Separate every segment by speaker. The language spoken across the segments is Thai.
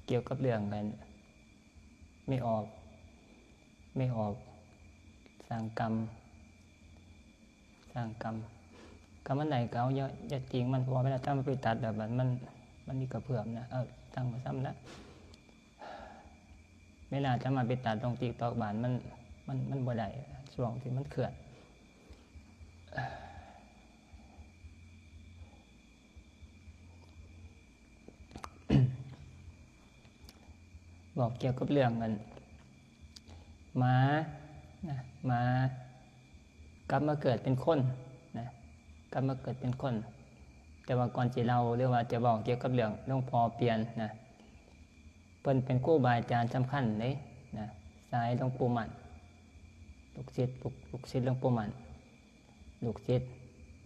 Speaker 1: เกี่ยวกับเรื่องกันไม่ออกสร้างกรรมกรรมอันไหนก็เอาอย่าจริงมันพอเวลาถ้ามันไปตัดแบบมันนี่กระเพื่อมนะตั้งมาซ้ำนะเวลาจะมาไปตัดตรงตีตอกบานมันบ่ได้ช่วงที่มันเขื่อนบอกเกี่ยวกับเรื่องกันม้ากลับมาเกิดเป็นคนนะกลับมาเกิดเป็นคนแต่ว่าก่อนที่เราเรียกว่าจะบอกเกี่ยวกับเรื่องหลวงพ่อเปลี่ยนนะเป็นครูบาอาจารย์สำคัญเลยนะสายหลวงปู่มั่นลูกศิษย์หลวงปู่มั่นลูกศิษย์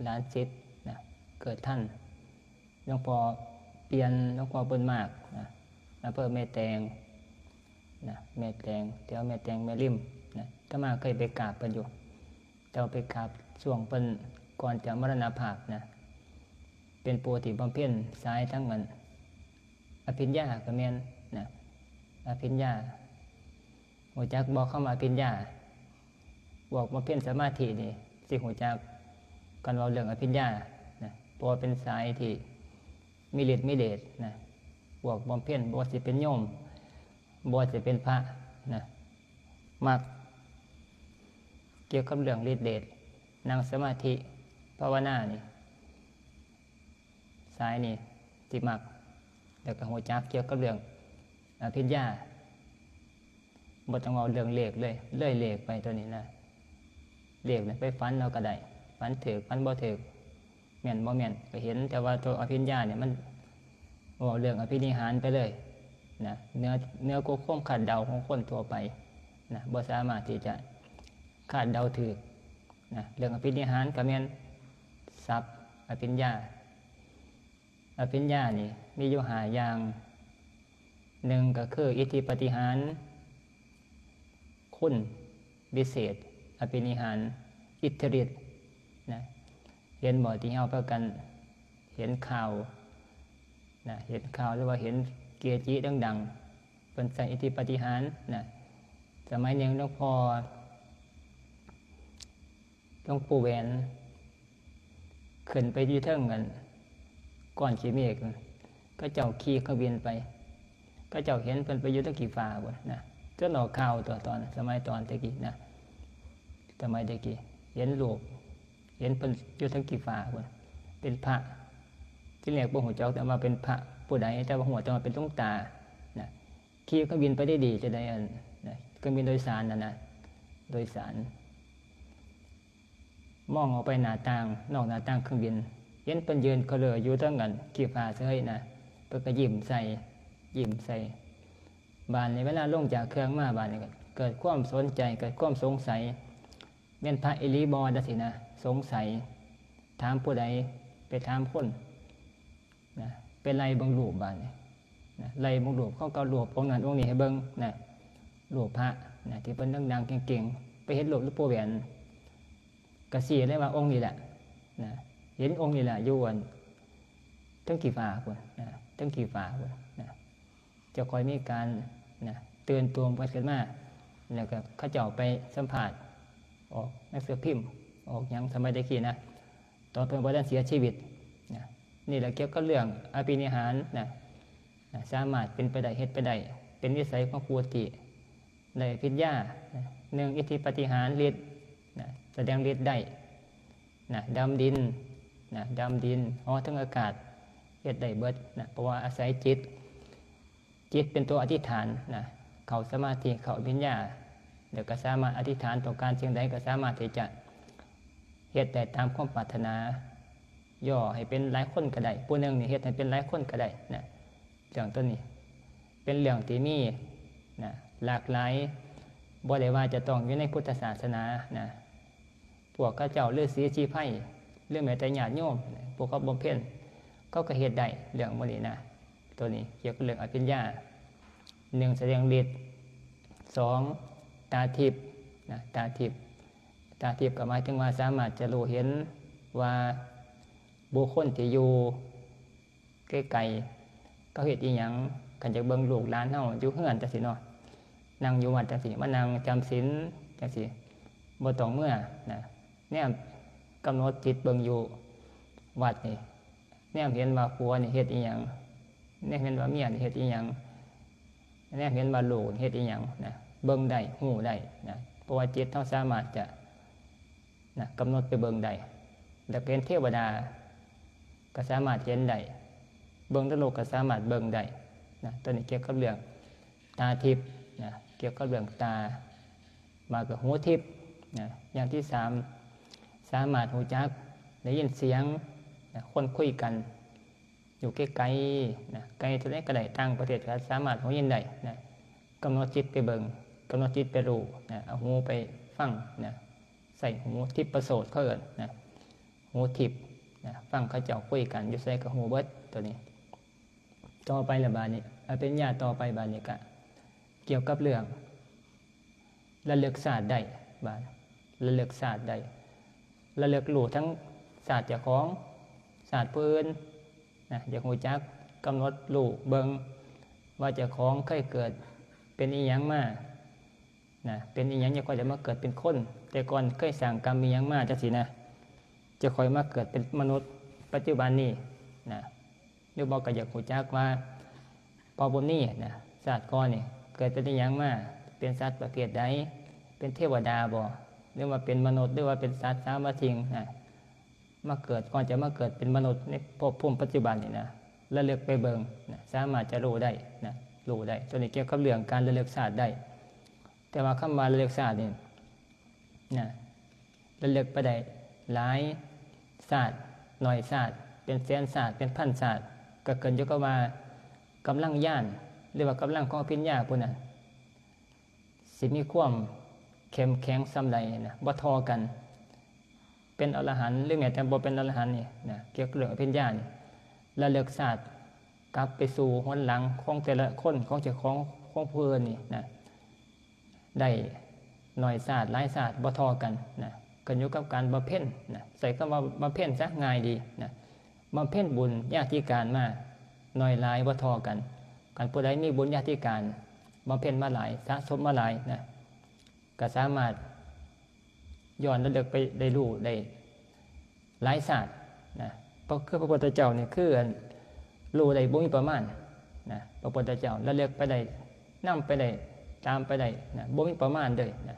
Speaker 1: หลานศิษย์นะเกิดท่านหลวงพ่อเปลี่ยนหลวงพ่อบุญมากนะอำเภอแม่แตงนะแม่แตงแถวแม่แตงแม่ริมนะถ้ามาเคยไปกราบเพิ่นอยู่แต่ว่าไปกราบช่วงเพิ่นก่อนจะมรณภาพนะเป็นปูที่บำเพ็ญสายทั้งมันอภิญญาก็แม่นนะอภิญญาหัวจักบอกเข้ามาอภิญญาบอกบำเพ็ญสมาธินี่สิหัวจักกันเราเรื่องอภิญญานะเพราะเป็นสายที่มีฤทธิ์มีเดชนะบอกบำเพ็ญบอกสิเป็นโยมบอกสิเป็นพระนะมักเกี่ยวกับเรื่องฤทธิ์เดชนั่งสมาธิภาวนานี่สายนี่ที่มักแล้วก็หัวจักเกี่ยวกับเรื่องอภิญญาบ่ต้องเอาเรื่องเลขเลยเลขไปตัวนี้นะเลขเนี่ยไปฝันเราก็ได้ฝันถือฝันบ่ถือแม่นบ่แม่นก็เห็นแต่ว่าตัวอภิญญาเนี่ยมันเอาเรื่องอภินิหารไปเลยนะเนื้อควบคาดเดาของคนทั่วไปนะบ่สามารถที่จะคาดเดาถือนะเรื่องอภินิหารก็แม่นทรัพย์อภิญญานี่มีอยู่5อย่างหนึ่งก็คืออิทธิปาฏิหาริย์คุณวิเศษอภินิหารอิทธิฤทธิ์นะเห็นบ่ที่เฮาพากันเห็นข่าวนะเห็นข่าวหรือว่าเห็นเกจิดังๆเป็นใส่อิทธิปาฏิหาริย์นะสมัยหนึ่งหลวงปู่แหวนขึ้นไปที่เทิงกันก่อนขี้เมฆก็เจ้าขี่เครื่องบินไปก็เจ้าเห็นเป็นไปอยู่ตั้งกี่ฟ้าบ่นะจนออกข่าวตัวตอนสมัยตอนตะกี้นะสมัยตะกี้เห็นรูปเห็นเป็นอยู่ตั้งกี่ฟ้าบ่เป็นพระที่เรียกบ่ฮู้จักแต่ว่าเป็นพระผู้ใดแต่ว่าฮู้แต่ว่าเป็นหลวงตานะขี่เครื่องบินไปได้ดีจะได้นะเครื่องบินโดยสารนะโดยสารมองออกไปหน้าต่างนอกหน้าต่างเครื่องบินเห็นเป็นยืนเขาเลยอยู่ตั้งกันกี่ฟ้าเซ้ยนะเพิ่นก็ยิ้มใส่บานในเวลาลงจากเครื่องมาบานนี่เกิดความสนใจเกิดความสงสัยแม่นพระอิลีบอดสินะสงสัยถามผู้ใดไปถามคนนะเป็นไรเบิ่งรูปบานนี่นะไรเบิ่งรูปเขาก็รูปองค์นั้นองค์นี้ให้เบิ่งนะรูปพระนะที่เพิ่นดังๆเก่งๆไปเห็นรูปหลวงปู่แหวนก็สิเลยว่าองค์นี้แหละนะเห็นองค์นี้แหละอยู่อันทั้งกี่ฟ้าพุ่นนะทั้งกี่ฟ้าพุ่นนะจะคอยมีการนะเตือนตัวไปขึ้นมาแล้วก็เขาเจ้าไปสัมภาษณ์ออกหนังสือพิมพ์ออกยังสมัยตะกี้นะตอนเป็นบ่ได้เสียชีวิตนะนี่แหละเกี่ยวกับเรื่องอภินิหารนะสามารถเป็นไปได้เฮ็ดไปได้เป็นวิสัยของปกติในอภิญญาหนึ่งอิทธิปาฏิหาริย์ฤทธิ์นะแสดงฤทธิ์ได้นะดำดินห่อทั้งอากาศเฮ็ดได้เบิดนะเพราะว่าอาศัยจิตเป็นตัวอธิษฐานนะเข้าสมาธิเข้าอภิญญาเดี๋ยวก็สามารถอธิษฐานต่อการสิ่งใดก็สามารถที่จะเฮ็ดได้ตามความปรารถนาย่อให้เป็นหลายคนก็ได้ผู้หนึ่งนี่เฮ็ดให้เป็นหลายคนก็ได้นะเรื่องต้นนี้เป็นเรื่องที่มีนะหลากหลายบ่ได้ว่าจะต้องอยู่ในพุทธศาสนานะพวกข้าเจ้าฤาษีชีไพรเรื่องแม้แต่ญาติโยมพวกเขาบำเพ็ญเขาก็เฮ็ดได้เรื่องบ่นี้นะตัวนี้เกี่ยวกับเรื่องอภิญญา1แสดงฤทธิ์2ตาทิพย์นะตาทิพย์ก็หมายถึงว่าสามารถจะรู้เห็นว่าบุคคลที่อยู่ใกล้ๆเขาเฮ็ดอีหยัง กันจะเบิ่งลูกหลานเฮาอยู่เฮือนจังซี่เนาะนั่งอยู่วัดจังซี่มานั่งจำศีลจังซี่บ่ต้องเมื่อนะแนมกำหนดจิตเบิ่งอยู่วัดนี่แนมเห็นว่าผัวนี่เฮ็ดอีหยังแนมเห็นว่าเมียนี่เฮ็ดอีหยังแนมเห็นว่าลูกเฮ็ดอีหยังนะเบิ่งได้ฮู้ได้นะเพราะว่าจิตเฮาสามารถจะนะกำหนดไปเบิ่งได้แล้วเป็นเทวดาก็สามารถเห็นได้เบิ่งตลกก็สามารถเบิ่งได้นะตัวนี้เกี่ยวกับเรื่องตาทิพย์นะเกี่ยวกับเรื่องตามากับหูทิพย์นะอย่างที่สามสามารถหูจักได้ยินเสียงนะคนคุยกันอยู่ใกล้ๆนะไกลเท่าไรก็ได้ต่างประเทศก็สามารถหูยินได้นะกำหนดจิตไปเบิ่งกำหนดจิตไปรู้นะเอาหูไปฟังนะใส่หูทิพย์ประโสดเขาเอิ้นนะหูทิพย์นะฟังเขาเจ้าคุยกันอยู่ใส่กับหูเบิดตัวนี้ต่อไปละบาดนี้เป็นญาติต่อไปบาดนี้ก็เกี่ยวกับเรื่องระลึกศาสตร์ได้บาดระลึกศาสตร์ได้ระลึกรู้ทั้งศาสตร์เจ้าของศาสตร์ผู้อื่นนะอยากรู้จักกำหนดรู้เบิ่งว่าเจ้าของเคยเกิดเป็นอีหยังมานะเป็นอีหยังจะค่อยจะมาเกิดเป็นคนแต่ก่อนเคยสร้างกรรมมีหยังมาจังซี่นะจะค่อยมาเกิดเป็นมนุษย์ปัจจุบันนี้นะหรือบอกก็อยากรู้จักว่าพอบุญนี้นะศาสตร์ก่อนนี่เกิดเป็นอีหยังมาเป็นสัตว์ประเภทใดเป็นเทวดาบ่หรือว่าเป็นมนุษย์หรือว่าเป็นสัตว์สามัญทิงนะมาเกิดก่อนจะมาเกิดเป็นมนุษย์ในภพภูมิปัจจุบันนี่นะระลึกไปเบิ่งนะสามารถจะรู้ได้นะรู้ได้ตัวนี้เกี่ยวกับเรื่องการระลึกศาสตร์ได้แต่ว่าคำว่าระลึกศาสตร์นี่นะระลึกไปได้หลายศาสตร์หน่อยศาสตร์เป็นแสนศาสตร์เป็นพันศาสตร์ก็เกินอยู่กับว่ากำลังญาณหรือว่ากำลังของปัญญาพุ่นน่ะสิมีความเข้มแข็งส่ำใดนะบ่ทอกันเป็นอรหันต์หรือแม้แต่บ่เป็นอรหันต์นี่นะเกี่ยวกับเรื่องปัญญานี่ระลึกศาสตร์กลับไปสู่หนหลังของแต่ละคนของเจ้าของผู้อื่นนี่นะได้หน่อยศาสตร์หลายศาสตร์บ่ทอกันนะขึ้นอยู่กับการบำเพ็ญนะใส่คำว่าบำเพ็ญซะง่ายดีนะบำเพ็ญบุญญาติการมาหน่อยหลายบ่ทอกันการผู้ใดมีบุญญาติการบำเพ็ญมาหลายสะสมมาหลายนะก็สามารถย้อนระลึกไปได้รู้ได้หลายศาสตร์นะเพราะคือพระพุทธเจ้านี่คือรู้ได้บ่มีประมาณนะพระพุทธเจ้าระลึกไปได้นำไปได้ตามไปได้นะบ่มีประมาณเลยนะ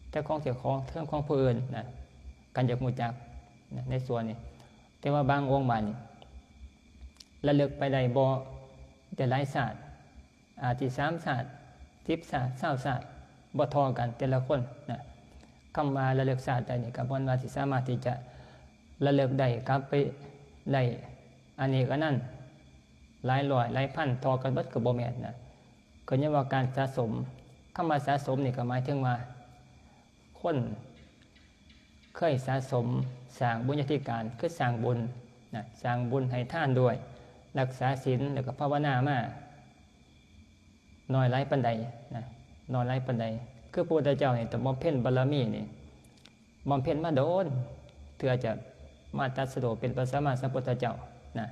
Speaker 1: แต่ของเจ้าของเรื่องของผู้อื่นนะกันอยากรู้จักนะในส่วนนี้แต่ว่าบางองค์บาดนี่ระลึกไปได้บ่แต่หลายศาสตร์อาจสิ3ศาสตร์10ศาสตร์20ศาสตร์บ่ทอกันแต่ละคนนะคำว่าระลึกศาสตร์ได้นี่ก็บ่ว่าสิสามารถที่จะระลึกได้กลับไปได้อันนี้ก็นั่นหลายร้อยหลายพันทอกันเบิดก็บ่แม่นนะก็ยังว่าการสะสมคำว่าสะสมนี่ก็หมายถึงว่าคนเคยสะสมสร้างบุญญาธิการคือสร้างบุญนะสร้างบุญให้ทานด้วยรักษาศีลแล้วก็ภาวนามาน้อยหลายปานใดนะน้อยหลายปานใดคือพระพุทธเจ้านี่ต้องบำเพ็ญบารมีนี่บำเพ็ญมาโดนเพื่อจะมาตรัสรู้เป็นพระสัมมาสัมพุทธเจ้านะ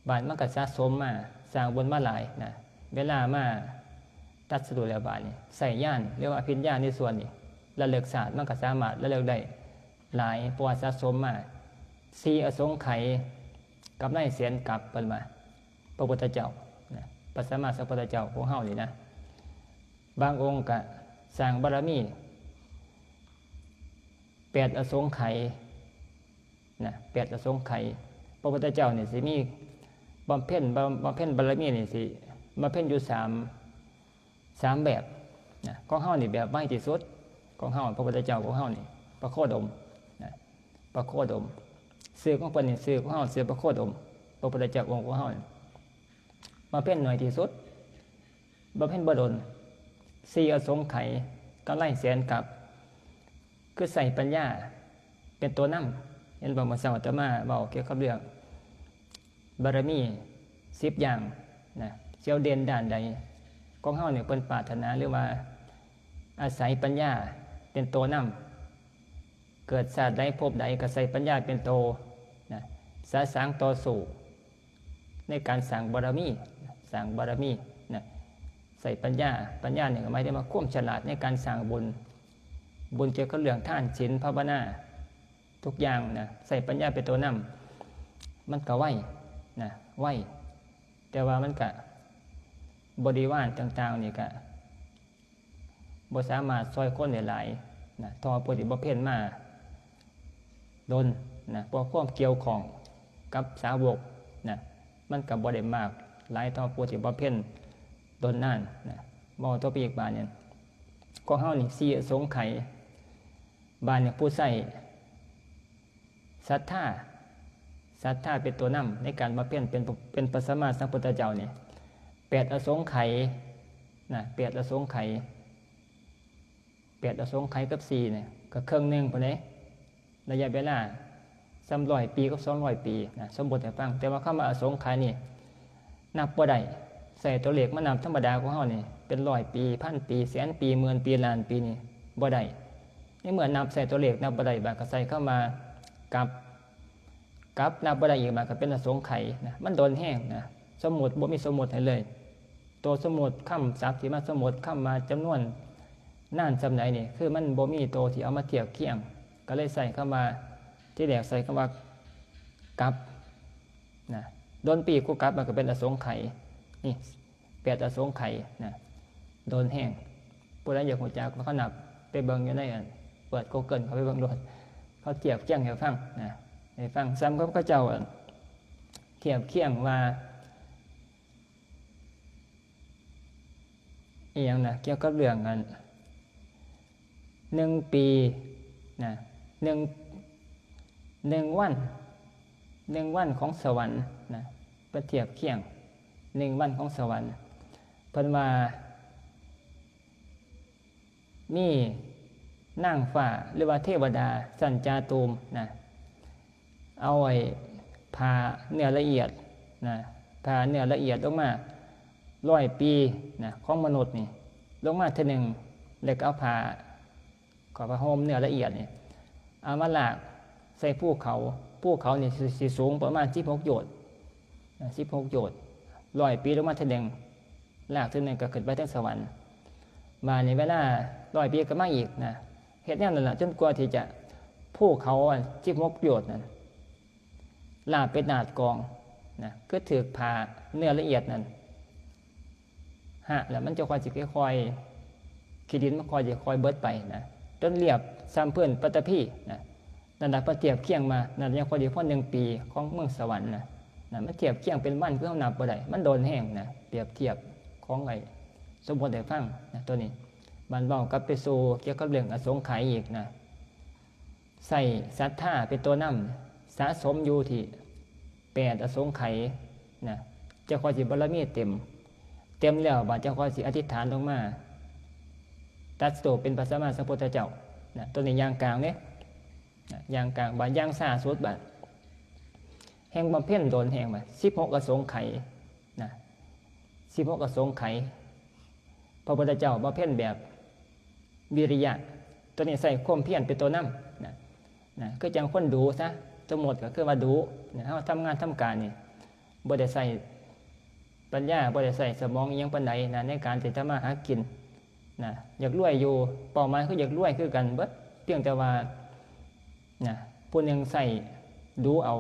Speaker 1: บาดมันก็สะสมมาสร้างบุญมาหลายนะเวลามาตรัสรู้แล้วบาดนี่ใส่ญาณเรียกว่าอภิญญาในส่วนนี้ระลึกศาสตร์มันก็สามารถระลึกได้หลายเพราะว่าสะสมมา4อสงไขยกับนายเสียนกลับเปิ้นมาพระพุทธเจ้านะพระสัมมาสัมพุทธเจ้าของเฮานี่นะบางองค์ก็สร้างบารมี8อสงไขยนะ8อสงไขยพระพุทธเจ้านี่สิมีบำเพ็ญบารมีนี่สิบำเพ็ญอยู่3แบบนะของเฮานี่แบบไว้ที่สุดของเฮาพระพุทธเจ้าของเฮานี่พระโคดมนะพระโคดมชื่อของเพิ่นนี่ชื่อของเฮาชื่อพระโคดมพระพุทธเจ้าองค์ของเฮาบำเพ็ญน้อยที่สุดบำเพ็ญบ่ดล4อสงไขยกำไรแสนกับคือใส่ปัญญาเป็นตัวนำเห็นบ่เมื่อเช้าอาตมาเว้าเกี่ยวกับเรื่องบารมี10อย่างนะเจ้าเด่นด้านใดของเฮาเนี่ยเพิ่นปรารถนาหรือว่าอาศัยปัญญาเป็นตัวนำเกิดชาติใดภพใดก็ใส่ปัญญาเป็นโตนะสะสางต่อสู้ในการสร้างบารมี สร้างบารมีนะใส่ปัญญาเนี่ยหมายถึงว่าความฉลาดในการสร้างบุญเกี่ยวกับเรื่องท่านศีลภาวนาทุกอย่างนะใส่ปัญญาเป็นตัวนำมันก็ไหวนะไหวแต่ว่ามันก็บริวารต่างๆนี่ก็บ่สามารถซอยคนได้หลายนะทอปฏิบัติเพ่นมาโดนนะเพราะความเกี่ยวของกับสาวกนะมันก็บ่ได้มากหลายทอปฏิบัติเพ่นโดนนั่นนะบ่ตัวปีกบานเนี่ยก็เฮานี่สี่อสงไขยบานเนี่ยผู้ใส่ศรัทธาเป็นตัวนำในการมาเพ่นเป็นพระสัมมาสัมพุทธเจ้าเนี่ย8อสงไขยนะ8อสงไขย8อสงไขยกับ4เนี่ยก็ครึ่งนึงพุ่นเด้ระยะเวลา300 ปีกับ200 ปีนะสมบูรณ์ให้ฟังแต่ว่าคำว่าอสงไขยนี่นับบ่ได้ใส่ตัวเลขมานำธรรมดาของเฮานี่เป็น100 ปี1,000 ปีแสนปีหมื่นปีล้านปีนี่บ่ได้นี่เมื่อนับใส่ตัวเลขนับบ่ได้บาดก็ใส่เข้ามากับนับบ่ได้อีกบาดก็เป็นอสงไขยนะมันโดนแห้งนะสมมุติบ่มีสมมุติให้เลยตัวสมมุติคำศัพท์ที่มาสมมุติคำมาจำนวนนานสำไหนนี่คือมันบ่มีตัวที่เอามาเทียบเคียงก็เลยใส่เข้ามาที่แรกใส่คำว่ากับนะโดนปีกูกับมันก็เป็นอสงไขยนี่8อสงไขยนะโดนแห้งผู้ใดอยากรู้จักเขานับไปเบิ่งอยู่ในอันเปิด Google เขาไปเบิ่งโดดเขาเทียบเคียงให้ฟังนะให้ฟังซ้ำกับเขาเจ้าเทียบเคียงว่าอีหยังนะเกี่ยวกับเรื่องอัน1 ปีนะ1วันของสวรรค์นะเปรียบเทียบเคียง1วันของสวรรค์เพิ่นว่ามีนางฟ้าหรือว่าเทวดาสัญจาตูมนะเอาไว้ผ่าเนื้อละเอียดนะผ่าเนื้อละเอียดลงมา100 ปีนะของมนุษย์นี่ลงมาเท่านึงแล้วก็เอาผ่าขอพระห่มเนื้อละเอียดนี่เอามาลากใส่ภูเขานี่สิสูงประมาณ16 โยชน์16 โยชน์100 ปีลงมาเท่านึงลากเท่านึงก็ขึ้นไปถึงสวรรค์มาในเวลา100 ปีก็มาอีกนะเฮ็ดแนวนั้นล่ะจนกว่าที่จะภูเขา16 โยชน์นั้นลาบเป็นนาดกองนะก็ถือผ่าเนื้อละเอียดนั้นแล้วมันจะค่อยสิค่อยขี้ดินมันค่อยเบิดไปนะจนเรียบซ้ำเพื่อนปัตตภีนะนั่นน่ะเทียบเคียงมานั่นยังพอดีพอ1 ปีของเมืองสวรรค์นะมันเทียบเคียงเป็นวันคือเฮานับบ่ได้มันโดนแห้งนะเปรียบเทียบของไอ้สมบูรณ์ได้ฟังนะตัวนี้บันเว้ากับไปสู่เกี่ยวกับเรื่องอสงไขยอีกนะใส่ศรัทธาเป็นตัวนำสะสมอยู่ที่8อสงไขยนะจะค่อยสิบารมีเต็มแล้วบาดจะค่อยสิอธิษฐานลงมาตัดโตเป็นพระสัมมาสัมพุทธเจ้านะตัวนี้อย่างกลางเนี่ยอย่างกลางบาดอย่างซ่าสุดบาดแห่งบำเพ็ญโดนแห่งบาด16อสงไขยนะ16อสงไขยพระพุทธเจ้าบำเพ็ญแบบวิริยะตัวนี้ใส่ความเพียรเป็นตัวนำนะคือจังคนดูซะทั้งหมดก็คือว่าดูนะเฮาทำงานทำการนี่บ่ได้ใส่ปัญญาบ่ได้ใส่สมองอีหยังปานใดนะในการที่จะมาหากินนะอยากรวยอยู่เป้าหมายคืออยากรวยคือกันเบิดเพียงแต่ว่านะผู้นึงใส่ดูเอา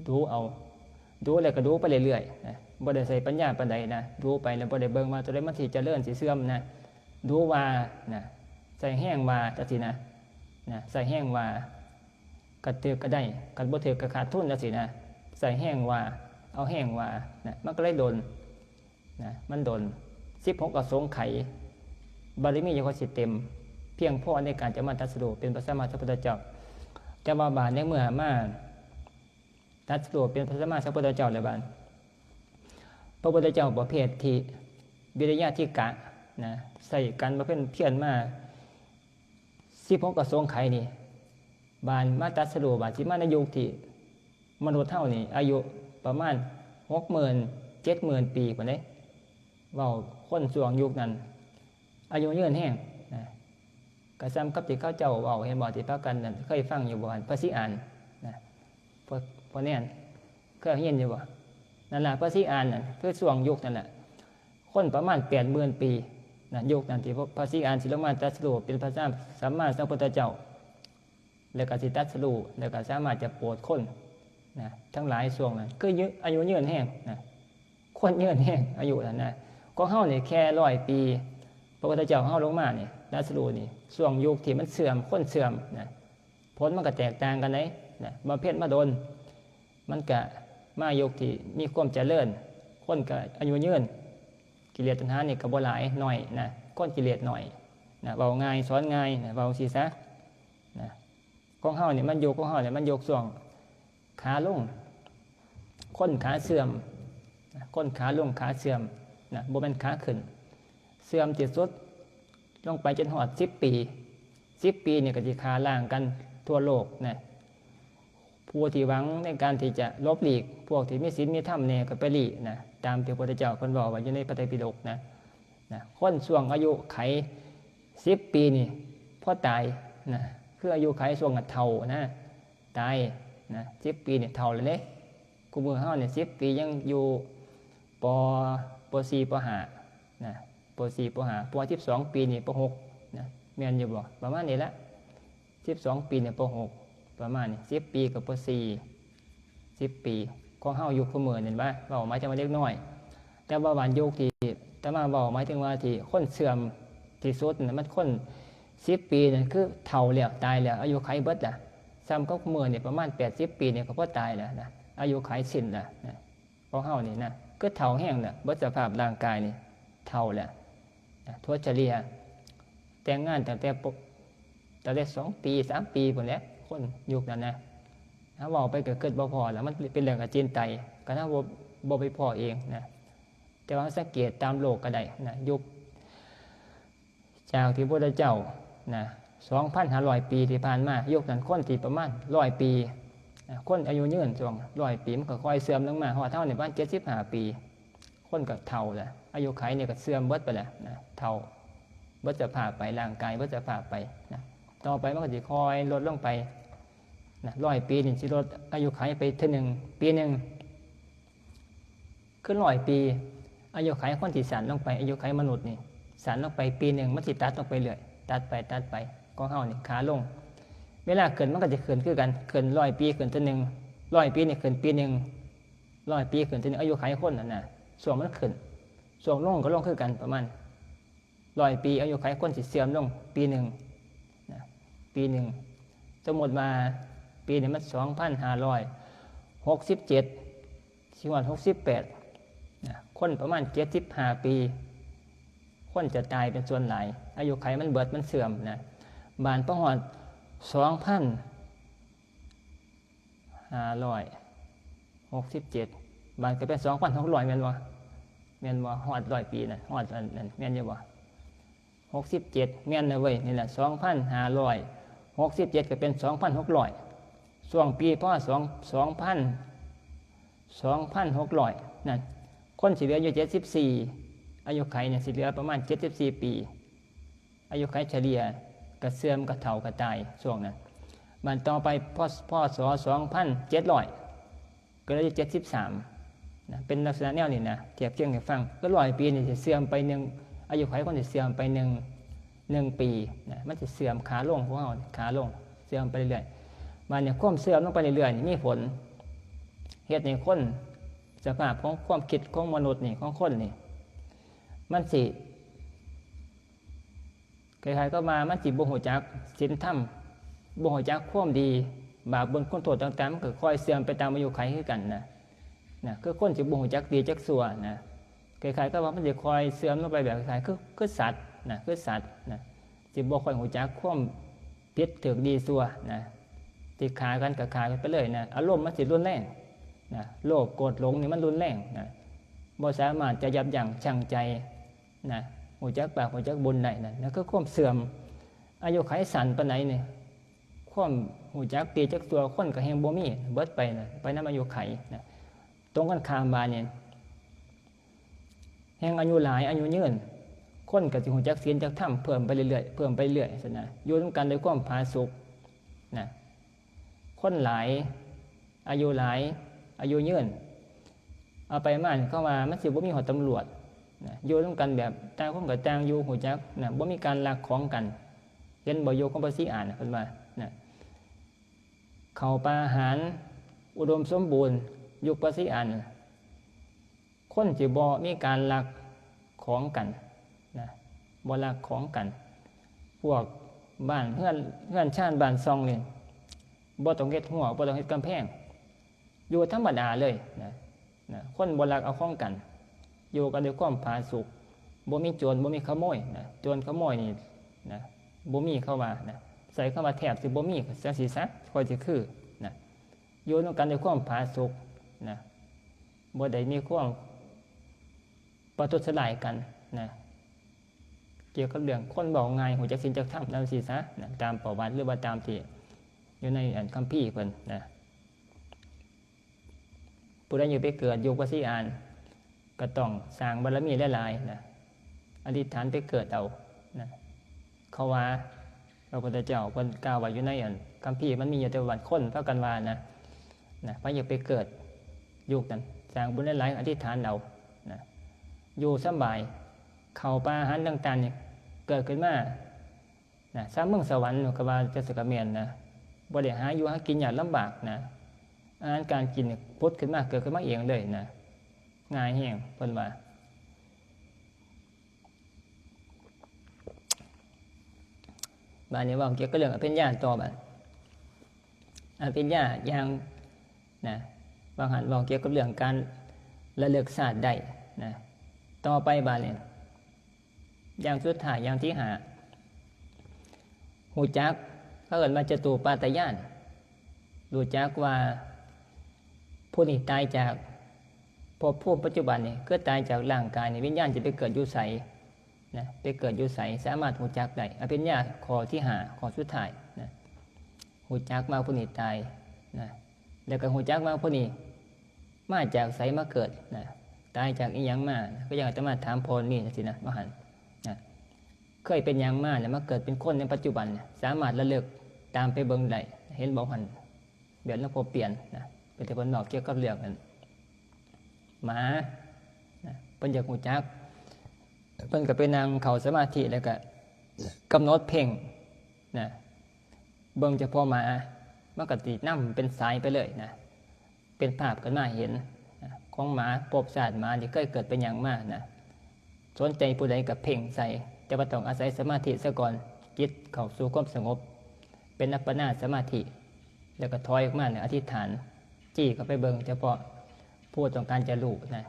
Speaker 1: ดูแล้วก็ดูไปเรื่อยๆนะบ่ได้ใส่ปัญญาปานใดนะดูไปแล้วบ่ได้เบิ่งว่าตัวใดมันสิเจริญสิเสื่อมนะดูว่านะใส่แห้งว่าจังซี่นะใส่แห้งว่าก็ถือก็ได้ก็บ่ถือก็ขาดทุนจังซี่นะใส่แห้งว่าเอาแห้งว่านะมันก็เลยโดนนะมันโดน16อสงไขยบารมียังค่อยสิเต็มเพียงพอในการจะมาตรัสรู้เป็นพระสัมมาสัมพุทธเจ้าแต่ว่าบาดในเมื่อมาตรัสรู้เป็นพระสัมมาสัมพุทธเจ้าแล้วบาดพระพุทธเจ้าประเภทที่วิริยะที่กะนะใส่กันมาเป็นเพียรมา16อสงไขยนี่บาดมาตรัสรู้บาดสิมาในยุคที่มนุษย์เฮานี่อายุประมาณ 60,000 70,000 ปีพุ่นเด้เว้าคนช่วงยุคนั้นอายุยืนแห้งนะก็ซ้ำกับที่เขาเจ้าเว้าเห็นบ่ที่พากันนั่นเคยฟังอยู่บ่พระสิอานนะพอแน่นเคยเห็นอยู่บ่ นั่นแหละพระศรีอานน่ะคือช่วงยุคนั่นแหละคนประมาณ80,000 ปีนะยุคนั้นที่พระศรีอานสิลงมาตรัสรู้เป็นพระสัมมาสัมพุทธเจ้าแล้วก็สิตรัสรู้แล้วก็สามารถจะโปรดคนนะทั้งหลายช่วงนั้นคืออายุยืนแห้งนะคนยืนแห้งอายุนั้นนะก็เฮานี่แค่100 ปีพระพุทธเจ้าเฮาลงมานี่ตรัสรู้นี่ช่วงยุคที่มันเสื่อมคนเสื่อมนะผลมันก็แตกต่างกันนะบำเพ็ญมาโดนมันก็มายุคที่มีความเจริญคนก็อายุยืนกิเลสตัณหานี่ก็บ่หลายหน่อยนะคนกิเลสหน่อยนะเว้าง่ายสอนง่ายนะเว้าสิซะนะของเฮานี่มันยกของเฮานี่มันยกช่วงขาลงคนขาเสื่อมนะคนขาลงขาเสื่อมนะบ่แม่นขาขึ้นเสื่อมที่สุดลงไปจนฮอด10 ปี10 ปีนี่ก็สิขาล่างกันทั่วโลกนะผู้ที่หวังในการที่จะลบหลีกพวกที่มีศีลมีธรรมเนี่ยก็ไปหลีกนะตามที่พระพุทธเจ้าเพิ่นบอกไว้อยู่ในพระไตรปิฎกนะคนช่วงอายุไข10 ปีนี่พอตายนะคืออายุไขช่วงเฒ่านะตายนะ10 ปีนี่เฒ่าแล้วเด้กูมือเฮาเนี่ย10 ปียังอยู่ป .4 ป .5 นะป .4 ป .5 ป .12 ปีนี่ป .6 นะแม่นอยู่บ่ประมาณนี้ละ12 ปีเนี่ยป .6ประมาณนี้10 ปีกับป .4 10 ปีของเฮายุคเมื่อเห็นป่ะเว้าหมายถึงว่าเล็กน้อยแต่ว่าวันยุคที่แต่มาเว้าหมายถึงว่าที่คนเสื่อมที่สุดน่ะมันคน10 ปีนั่นคือเฒ่าแล้วตายแล้วอายุไขเบิดล่ะซ้ำก็เมื่อนี่ประมาณ80 ปีนี่ก็พอตายแล้วนะอายุไขสิ้นแล้วนะของเฮานี่นะคือเฒ่าแห้งแล้วเบิดสภาพร่างกายนี่เฒ่าแล้วทั่วเฉลี่ยแต่งงานตั้งแต่2 ปี3 ปีพุ่นแหละคนยุคนั้นนะถ้าบอกไปเกิดบ่พอแล้วมันเป็นเรื่องกับจีนไตก็ถ้าบ่ไปพอเองนะแต่ว่าสังเกตตามโลกก็ได้นะยุคจากที่พระพุทธเจ้านะ 2,500 ปีที่ผ่านมายุคนั้นคนที่ประมาณ100 ปีคนอายุยืนช่วง100 ปีมันก็ค่อยเสื่อมลงมาฮอดเท่าในบ้าน75 ปีคนก็เฒ่าแหละอายุไขเนี่ยก็เสื่อมเบิดไปแล้วนะเฒ่าเบิดสภาพไปร่างกายเบิดสภาพไปนะต่อไปมันก็จะค่อยลดลงไปนะ100 ปีนี่สิลดอายุไขไปเท่านึงปีนึงคือ100 ปีอายุไขคนที่สั้นลงไปอายุไขมนุษย์นี่สั้นลงไปปีนึงมันสิตัดลงไปเรื่อยตัดไปก็เฮานี่ขาลงเวลาเกินมันก็จะเกินคือกันเกิน100 ปีเกินเท่านึง100 ปีนี่เกินปีนึง100 ปีเกินเท่านึงอายุไขคนนั่นน่ะส่วนมันขึ้นส่วนลงก็ลงคือกันประมาณ100 ปีอายุไขคนสิเสื่อมลงปีนึงปีหนึ่งสมมติมาปีนี้มัน2,567ชีวัน68คนประมาณ75 ปีคนจะตายเป็นส่วนหลายอายุไขมันเบิดมันเสื่อมนะบานประหอด2,567บานก็เป็น2,600แม่นบ่ฮอด100 ปีนั่นฮอดนั่นแม่นอยู่บ่67แม่นนะเว้ยนี่แหละ2,567ก็เป็น2,600ช่วงปีพ.2,600นั่นคนสิเหลืออยู่74อายุไขเนี่ยสิเหลือประมาณ74 ปีอายุไขเฉลี่ยก็เสื่อมก็เฒ่าก็ตายช่วงนั้นมันต่อไปพ.ศ. 2,700ก็เลย73นะเป็นลักษณะแนวนี้นะเทียบเคียงให้ฟังก็100 ปีนี่สิเสื่อมไป1อายุไขคนสิเสื่อมไป1 ปีนะมันจะเสื่อมขาลงของเราขาลงเสื่อมไปเรื่อยๆมันเนี่ยความเสื่อมลงไปเรื่อยๆมีผลเหตุในคนสภาพของความคิดของมนุษย์นี่ของคนนี่มันสิใครๆก็มามันสิบ่ฮู้จักศีลธรรมบ่ฮู้จักความดีบาปบุญคุณโทษต่างๆมันก็ค่อยเสื่อมไปตามอายุไขคือกันนะคือคนสิบ่ฮู้จักดีจักชั่วนะใครๆก็ว่ามันสิค่อยเสื่อมลงไปแบบคล้ายๆคือสัตว์คือสัตว์สิบ่ค่อยฮู้จักความผิดถูกดีชั่วที่ขากันก็ขากันไปเลยอารมณ์มันสิรุนแรงโลภโกรธหลงนี่มันรุนแรงบ่สามารถจะยับยั้งชั่งใจฮู้จักบาปฮู้จักบุญได้นั่นคือความเสื่อมอายุไขสั้นปานไหนนี่ความฮู้จักดีจักชั่วคนก็แฮงบ่มีเบิดไปไปนำอายุไขตรงกันข้ามบานี่แห่งอายุหลายอายุยืนคนก็สิฮู้จักศีลจักธรรมเพิ่มไปเรื่อยๆซั่นอยู่นำกันด้วยความผาสุกคนหลายอายุหลายอายุยืน เอาไปมาเข้ามามันสิบ่มีหอดตำรวจนะอยู่ร่วมกันแบบต่างคนกับต่างอยู่หูจักนะบ่มีการลักของกันเห็นบ่โยของภาษีอ่านเพิ่นว่านะเข้าป่าอาหารอุดมสมบูรณ์ยุคภาษีอ่านคนสิบ่มีการลักของกันนะบ่ลักของกันพวกบ้านเฮือนชานบ้านซองนี่บ่ต้องเฮ็ดหัวบ่ต้องเฮ็ดกำแพงอยู่ธรรมดาเลยนะคนบ่ลักเอาของกันอยู่กันด้วยความผาสุกบ่มีโจรบ่มีขโมยนะโจรขโมยนี่นะบ่มีเข้ามานะใส่เข้ามาแทบสิบ่มีจังซี่ซะค่อยสิคือนะอยู่นำกันด้วยความผาสุกนะบ่ได้มีความประทุษร้ายกันนะเกี่ยวกับเรื่องคนบอกง่ายหูจักศีลจักธรรมจังซี่ซะนะตามประวัติหรือว่าตามที่อยู่ในคัมภีร์เพิ่นนะผู้ใดอยู่ไปเกิดยุคภาษีอ่านก็ต้องสร้างบารมีหลายๆนะอธิษฐานไปเกิดเอานะเขาว่าพระพุทธเจ้าเพิ่นกล่าวไว้อยู่ในคัมภีร์มันมีอยู่แต่วันคนเท่ากันว่านะพระอยากไปเกิดยุคนั้นสร้างบุญหลายๆอธิษฐานเอานะอยู่สบายเข้าป่าอาหารต่างๆนี่เกิดขึ้นมานะสร้างเมืองสวรรค์ก็ว่าจะสกเมียนนะบ่ได้หาอยู่หากินยากลำบากนะอาหารการกินพุทธขึ้นมาเกิดขึ้นมาเองเลยนะง่ายแห้งเพิ่นว่าบาดนี้ว่าเกี่ยวกับเรื่องอภิญญาต่อบัดอภิญญาอย่างนะบางหันว่าเกี่ยวกับเรื่องการระลึกชาติได้นะต่อไปบาดนี้อย่างสุดท้ายอย่างที่5หูจักเขาเอิ้นว่าจตุปาตญาณรู้จักว่าผู้นี้ตายจากพบภูมิปัจจุบันนี่ก็ตายจากร่างกายนี่วิญญาณจะไปเกิดอยู่ไสนะไปเกิดอยู่ไสสามารถหูจักได้อภิญญาข้อที่5ข้อสุดท้ายนะหูจักมาผู้นี้ตายนะแล้วก็หูจักมาผู้นี้มาจากไสมาเกิดนะตายจากอีหยังมาก็ยังจะมาถามพรนี่สินะว่าหั่นนะเคยเป็นหยังมาแล้วมาเกิดเป็นคนในปัจจุบันสามารถระลึกตามไปเบิ่งได้เห็นบ่หั่นเดี๋ยวเราพบเปลี่ยนนะเป็นแต่เพิ่นบอกเกี่ยวกับเรื่องนั้นหมาเพิ่นอยากหูจักเพิ่นก็ไปนั่งเข้าสมาธิแล้วก็กำหนดเพ่งนะเบิ่งเฉพาะหมามันก็สินำเป็นสายไปเลยนะเป็นภาพขึ้นมาเห็นนะของหมาพบชาติหมาที่เคยเกิดเป็นหยังมานะสนใจผู้ใดก็เพ่งใส่แต่ว่าต้องอาศัยสมาธิซะก่อนจิตเข้าสู่ความสงบเป็นอัปปนาสมาธิแล้วก็ถอยออกมาเนี่ยอธิษฐานจี้เข้าไปเบิ่งเฉพาะผู้ต้องการจะรู้นะ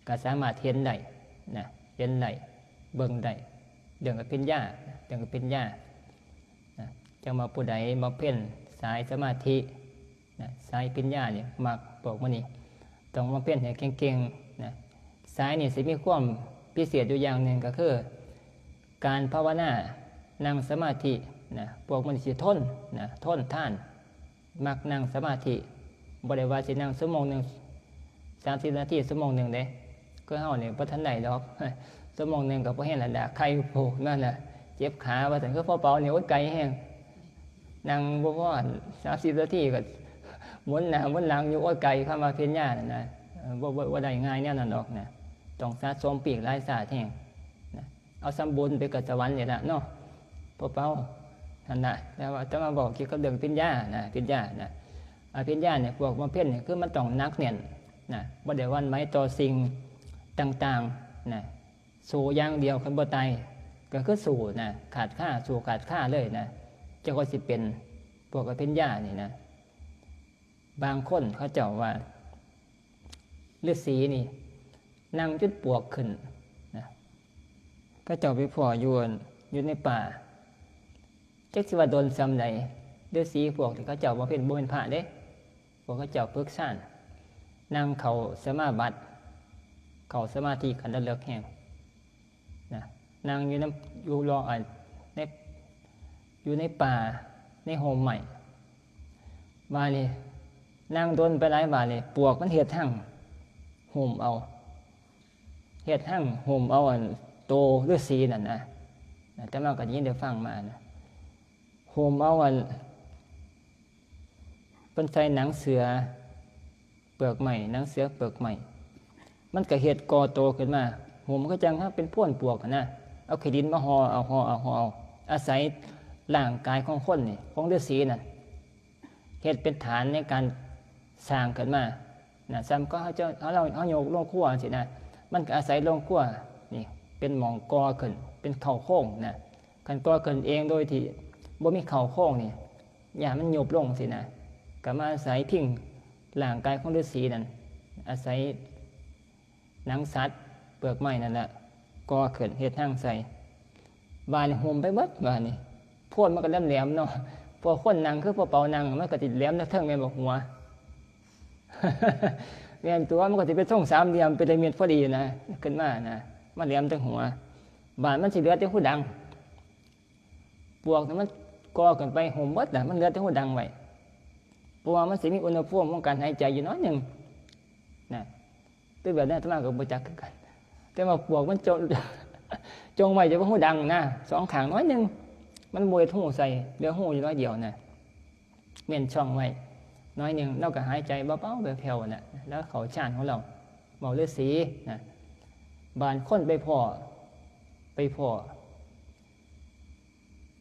Speaker 1: ก็สามารถเห็นได้นะเห็นได้เบิ่งได้เรื่องอภิญญาเรื่องอภิญญานะจังมาผู้ใดมาเพ่นสายสมาธินะสายอภิญญาเนี่ยมักบอกว่านี่ต้องมาเพ่นให้เก่งๆนะสายนี่สิมีความพิเศษอยู่อย่างหนึ่งก็คือการภาวนานั่งสมาธินะพวกมันสิทนนะทนท่านมักนั่งสมาธิบ่ได้ว่าสินั่งชั่วโมงนึง30 นาทีชั่วโมงนึงเด้ก็เฮานี่บ่ทันได้ดอกชั่วโมงนึงก็บ่เห็นละดาไข้โผล่นั่นน่ะเจ็บขาว่าซั่นคือพอเป่านี่โอ๊ยไกลแฮงนั่งบ่พอ30 นาทีก็หมุนหน้าหมุนหลังอยู่โอ๊ยไกลเข้ามาเพียรญานั่นนะบ่ได้ง่ายแนวนั้นดอกนะต้องสะสมปีกหลายชาติแฮงนะเอาสมบุญไปเกิดสวรรค์นี่ล่ะเนาะพอเป่านั่นน่ะแล้วจะมาบอกเกี่ยวกับเรื่องปัญญานะปัญญานะอภิญญาเนี่ยพวกมาเพ่นเนี่ยคือมันต้องนักเนี่ยนะบ่ได้วันไม้ต่อสิ่งต่างๆนะสู่อย่างเดียวคันบ่ตายก็คือสู่นะขาดค่าสู่ขาดค่าเลยนะจะก็สิเป็นพวกอภิญญานี่นะบางคนเขาเจ้าว่าฤาษีนี่นั่งจุดปวกขึ้นนะก็เจ้าไปพ่ออยู่ในป่าจักสิว่าโดนซ้ำใดฤาษีพวกที่เขาเจ้าบ่เป็นบ่เป็นพระเด้พวกเขาเจ้าปรึกษานั่งเข้าสมาบัติเข้าสมาธิกันระลึกแห่งนะนั่งอยู่รออยู่ในป่าในโฮมใหม่มานี่นั่งโดนไปหลายบาทนี่ปวกมันเฮ็ดหั่งห่มเอาเฮ็ดหั่งห่มเอาโตฤาษีนั่นนะแต่มาก็ยินได้ฟังมานะห่มเอาเป็นใส่หนังเสือเปลือกใหม่หนังเสือเปลือกใหม่ มันก็เฮ็ดกอโตขึ้นมาหัวมันก็จังถ้าเป็นพ่นปวกนะเอาขี้ดินมาห่อเอาอาศัยร่างกายของคนนี่ของฤาษีนั่นเฮ็ดเป็นฐานในการสร้างขึ้นมานะซ้ำก็เขาโยกลงขั้วสินะมันก็อาศัยลงขั้วนี่เป็นหมองกอขึ้นเป็นเข่าโค้งนะคันกอขึ้นเองโดยที่บ่มีเข่าโค้งนี่อย่ามันหยบลงสินะก็มาอาศัยพิงร่างกายของฤาษีนั่นอาศัยหนังสัตว์เปลือกไม้นั่นแหละกอขึ้นเฮ็ดทางใส่บานห่มไปเบิดบานนี่พ่นมันก็แหลมๆเนาะพอคนนั่งคือพอเป่านั่งมันก็ติดแหลมแล้วเทิงแม่นบ่หัว แม่นตัวมันก็สิเป็นทรงสามเหลี่ยมเป็นระเบียดพอดีนะขึ้นมานะมันแหลมทั้งหัวบานมันสิเหลือแต่หูดังปวกมันกอขึ้นไปห่มเบิดน่ะมันเหลือแต่หูดังไว้เพราะว่ามันสิมีอุณหภูมิของการหายใจอยู่น้อยหนึงนะตัวแบบนั้นอาตมาก็บ่จักคือกันแต่ว่าปวกมันจงไว้จะบ่หูดังนะสองข้างน้อยหนึงมันบ่ได้หูใส่เหลือหูอยู่น้อยเดียวนะเว้นช่องไว้น้อยหนึ่งเราก็หายใจเบาๆแบบแผ่วน่ะแล้วเขาชานของเราเบาฤาษีนะบานคนไปพ่อ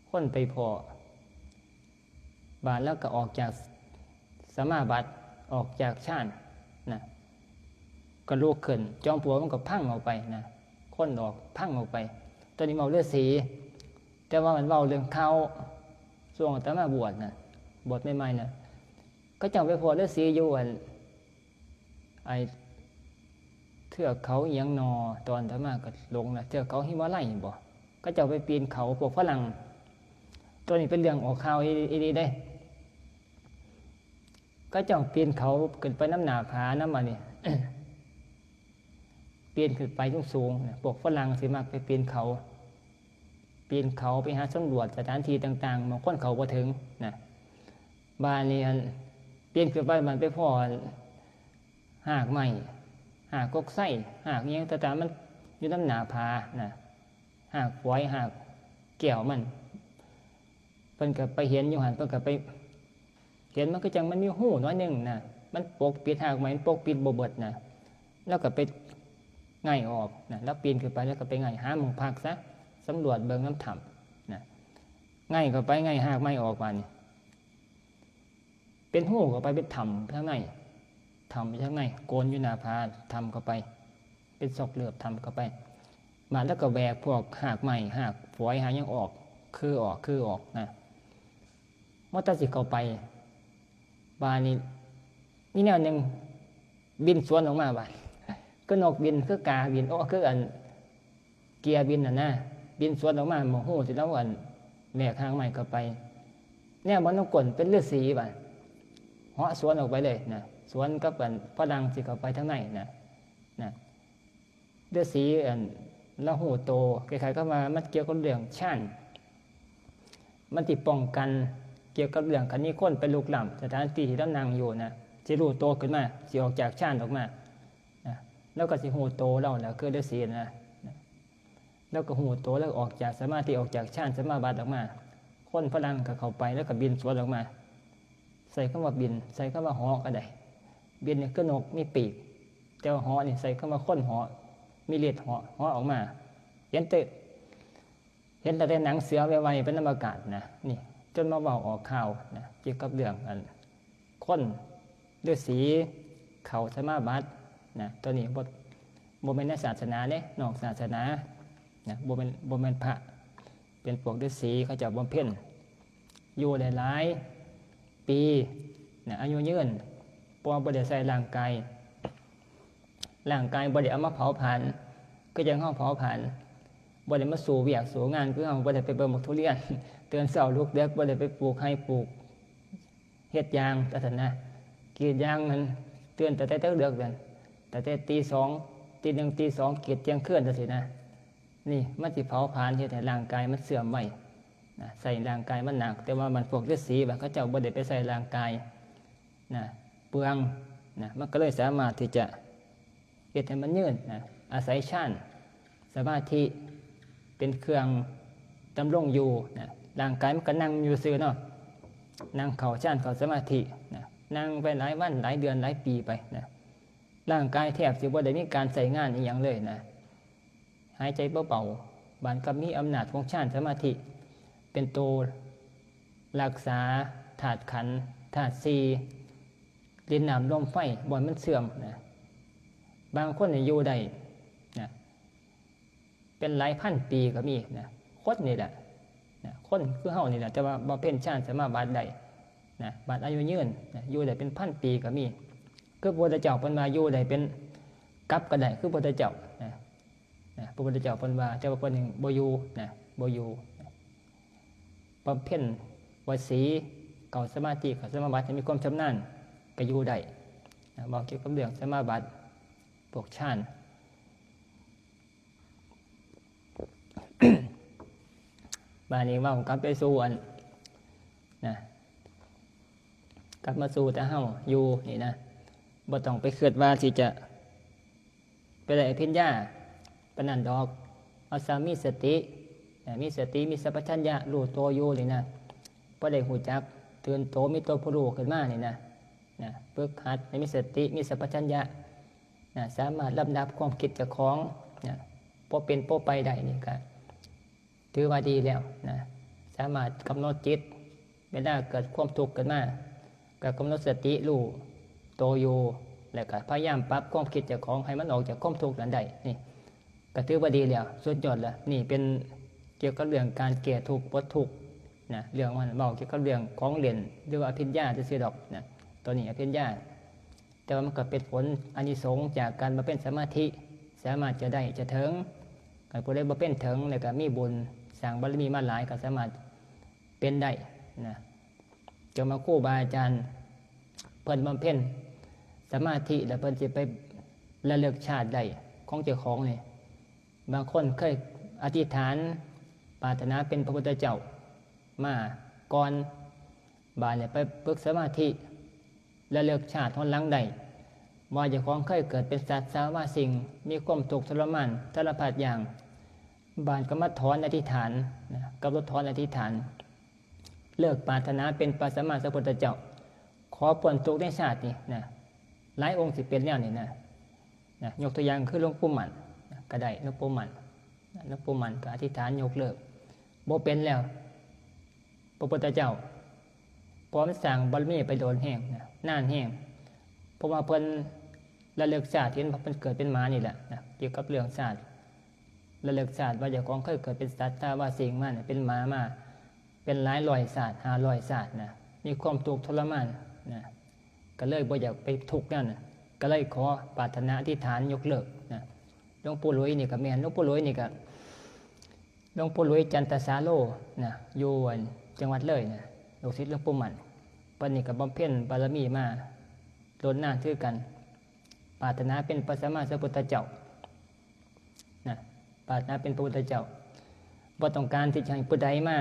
Speaker 1: คนไปพ่อบานแล้วก็ออกจากสมาบัติออกจากชานนะก็ลุกขึ้นจอมปลวกมันก็พังออกไปนะคนออกพังออกไปตอนนี้เบาฤาษีแต่ว่ามันเบาเรื่องเขาช่วงแต่มาบวชนะบวชใหม่ๆนะก็จังไปพอฤาษีอยู่ไอเทือกเขาเอียงนอตอนธรรมะก็ลงนะเทือกเขาหิมาลัยบ่ก็จะไปปีนเขาพวกฝรั่งตัวนี้เป็นเรื่องออกข่าวอีดีได้ก็จะปีนเขาขึ้นไปน้ำหนาผาน้ำมันนี่ ปีนขึ้นไปสูงๆพวกฝรั่งสิมักไปปีนเขาไปหาสำรวจสถานที่ต่างๆบางคนเขาบ่ถึงนะบ้านนี้เปลี่ยนขึ้นไปมันไปพ่อหากไม้หากกกไส้หากยังแต่มันอยู่น้ำหนาผานะหากฝอยหากแก้วมันเพิ่นก็ไปเห็นอยู่หันเพิ่นก็ไปเห็นมันก็จังมันมีหูน้อยหนึงนะมันปกปิดหากไม้มันปกปิดบ่เบิดนะแล้วก็ไปง่ายออกนะแล้วปีนขึ้นไปแล้วก็ไปง่ายหาหมู่พักซะสำรวจเบิ่งน้ำถ้ำนะง่ายเข้าไปง่ายหากไม้ออกมานี่เป็นหูเข้าไปเป็นถ้ำข้างในถ้ำข้างในโกนอยู่หน้าผาถ้ำเข้าไปเป็นศอกเหลือบถ้ำเข้าไปมาแล้วก็แบกพวกหากไม้หากฝอยหายังออกคือออกนะมอเตอร์สิเข้าไปบานนี้นี่แนวหนึ่งบินสวนออกมาบ้านก็นกบินคือกาบินคือเกียร์บินนะบินสวนออกมาโมโหสิแล้วแบกหางไม้เข้าไปเนี่ยมันต้องกลเป็นฤาษีบ้านเหาะสวนออกไปเลยนะสวนกับฝรั่งสิเข้าไปทั้งในนะฤาษีละหูโตใครๆก็มามันเกี่ยวกับเรื่องชาติมันติดป้องกันเกี่ยวกับเรื่องคันนี้คนไปลุกล้ำสถานที่ที่เรานั่งอยู่นะสิรู้โตขึ้นมาสิออกจากชาติออกมานะแล้วก็สิหูโตเราแหละคือฤาษีนะแล้วก็หูโตแล้วออกจากสมาธิออกจากชาติสมาบัติออกมาคนฝรั่งก็เข้าไปแล้วก็บินสวนออกมาใส่คำว่าบินใส่คำว่าหอก็ได้บินเนี่ยก็นกมีปีกแต่ว่าหอนี่ใส่คำว่าค้นหอมีเลียดหอออกมาเห็นแต่หนังเสือไวๆเป็นอากาศนะนี่จนมาเบาออกข่าวนะเกี่ยวกับเรื่องค้นฤาษีเขาสมาบัตินะตัวนี้บ่เป็นศาสนาเนี่ยนอกศาสนานะบ่เป็นพระเป็นพวกฤาษีเขาจะบำเพ็ญอยู่หลายปีนะอายุยืนเพราะบ่ได้ใส่ร่างกายบ่ได้เอามาเผาผลาญก็ยังเฮาเผาผลาญบ่ได้มาสู่เวียกสู่งานคือเฮาบ่ได้ไปเบิ่งบักทุเรียนเตือนเช้าลุกเด็กบ่ได้ไปปลูกให้ปลูกเฮ็ดยางจังซั่นนะกรีดยางมันเตือนแต่เดือกนั่นแต่ตี 2 ตี 1 ตี 2กรีดเที่ยงคืนจังซี่นะนี่มันสิเผาผลาญเฮ็ดให้ร่างกายมันเสื่อมไว้นะใส่ร่างกายมันหนักแต่ว่ามันพวกฤาษีแบบเขาเจ้าบ่ได้ไปใส่ร่างกายนะเปลืองนะมันก็เลยสามารถที่จะเฮ็ดให้มันยืดนะอาศัยฌานสมาธิเป็นเครื่องดำรงอยู่นะร่างกายมันก็นั่งอยู่ซื่อเนาะนั่งเข้าฌานเข้าสมาธินะนั่งไปหลายวันหลายเดือนหลายปีไปนะ ร่างกายแทบสิบ่ได้มีการใช้งานอีหยังเลยนะหายใจเบาๆบานกับมีอำนาจของฌานสมาธิเป็นตัวรักษาธาตุขันธ์ธาตุสี่ดินน้ำลมไฟบ่ให้มันเสื่อมนะบางคนอยู่ได้นะเป็นหลายพันปีก็มีนะคนนี่แหละนะคนคือเฮานี่แหละแต่ว่าบ่เป็นฌานสมาบัติได้นะบัดอายุยืนนะอยู่ได้เป็นพันปีก็มีคือพระพุทธเจ้าเพิ่นว่าอยู่ได้เป็นกับก็ได้คือพระพุทธเจ้านะพระพุทธเจ้าเพิ่นว่าแต่ว่าเพิ่นยังบ่อยู่นะบ่อยู่บำเพ็ญวสีเก่าสมาธิกับสมาบัติให้มีความชำนาญก็อยู่ได้นะบอกเกี่ยวกับเรื่องสมาบัติพวกฌาน บานี้ว่ากลับไปสู่อันนะกลับมาสู่แต่เฮาอยู่นี่นะบ่ต้องไปคิดว่าสิจะไปได้อภิญญาปานนั้นดอกเอาสามีสติมีสติมีสัพพัญญะรู้ตัวอยู่นี่นะบ่ได้ฮู้จักตื่นโตมีตัวผู้รู้ขึ้นมานี่นะฝึกหัดให้มีสติมีสัพพัญญะสามารถลำดับความคิดเจ้าของพอเป็นพอไปได้นี่ก็ถือว่าดีแล้วนะสามารถกำหนดจิตเวลาเกิดความทุกข์ขึ้นมาก็กำหนดสติรู้ตัวอยู่แล้วก็พยายามปรับความคิดเจ้าของให้มันออกจากความทุกข์นั้นได้นี่ก็ถือว่าดีแล้วสุดยอดแล้วนี่เป็นเกี่ยวกับเรื่องการแก้ทุกข์ปลดทุกข์นะเรื่องมันเกี่ยวกับเรื่องของเรียนหรือว่าอภิญญาซื่อๆดอกนะตัวนี้อภิญญาแต่ว่ามันก็เป็นผลอานิสงส์จากการมาเป็นสมาธิสามารถจะได้จะถึงการผู้ใดมาเป็นถึงแล้วก็มีบุญสร้างบารมีมาหลายก็สามารถเป็นได้นะจะมาครูบาอาจารย์เพิ่นบำเพ็ญสมาธิแล้วเพิ่นจะไประลึกชาติได้ของเจ้าของนี่บางคนเคยอธิษฐานปรารถนาเป็นพระพุทธเจ้ามาก่อนบาดเนี่ยไปฝึกสมาธิระลึกชาติทนหลังได้ว่าเจ้าของเคยเกิดเป็นสัตว์สาวาสิ่งมีความทุกข์ทรมานสารพัดอย่างบานก็มาถอนอธิษฐานกับลดถอนอธิษฐานเลิกปรารถนาเป็นพระสัมมาสัมพุทธเจ้าขอพ้นทุกข์ในชาตินี้นะหลายองค์สิเป็นแล้วนี่นะยกตัวอย่างคือหลวงปู่หมันก็ได้หลวงปู่หมันก็อธิษฐานยกเลิกบ่เป็นแล้วพระพุทธเจ้าพร้อมสั่งบารมีไปโดนแห้งนานแห้งเพราะว่าเพิ่นระลึกชาติเห็นว่าเพิ่นเกิดเป็นหมานี่แหละเกี่ยวกับเรื่องชาติระลึกชาติว่าเจ้าของเคยเกิดเป็นสัตว์ถ้าว่าสิ่งมาเป็นหมามาเป็นหลายร้อยชาติ500ชาติมีความทุกข์ทรมานก็เลยบ่อยากไปทุกข์นั่นก็เลยขอปรารถนาอธิษฐานยกเลิกหลวงปู่หลุยนี่ก็แม่นหลวงปู่หลุยนี่ก็หลวงปู่หลุยจันตสาโลอยู่จังหวัดเลยลูกศิษย์หลวงปู่หมันปานนี้ก็บำเพ็ญบารมีมาโดนหน้าถือกันปรารถนาเป็นพระสัมมาสัมพุทธเจ้าปรารถนาเป็นพระพุทธเจ้าบ่ต้องการที่จะให้ผู้ใดมา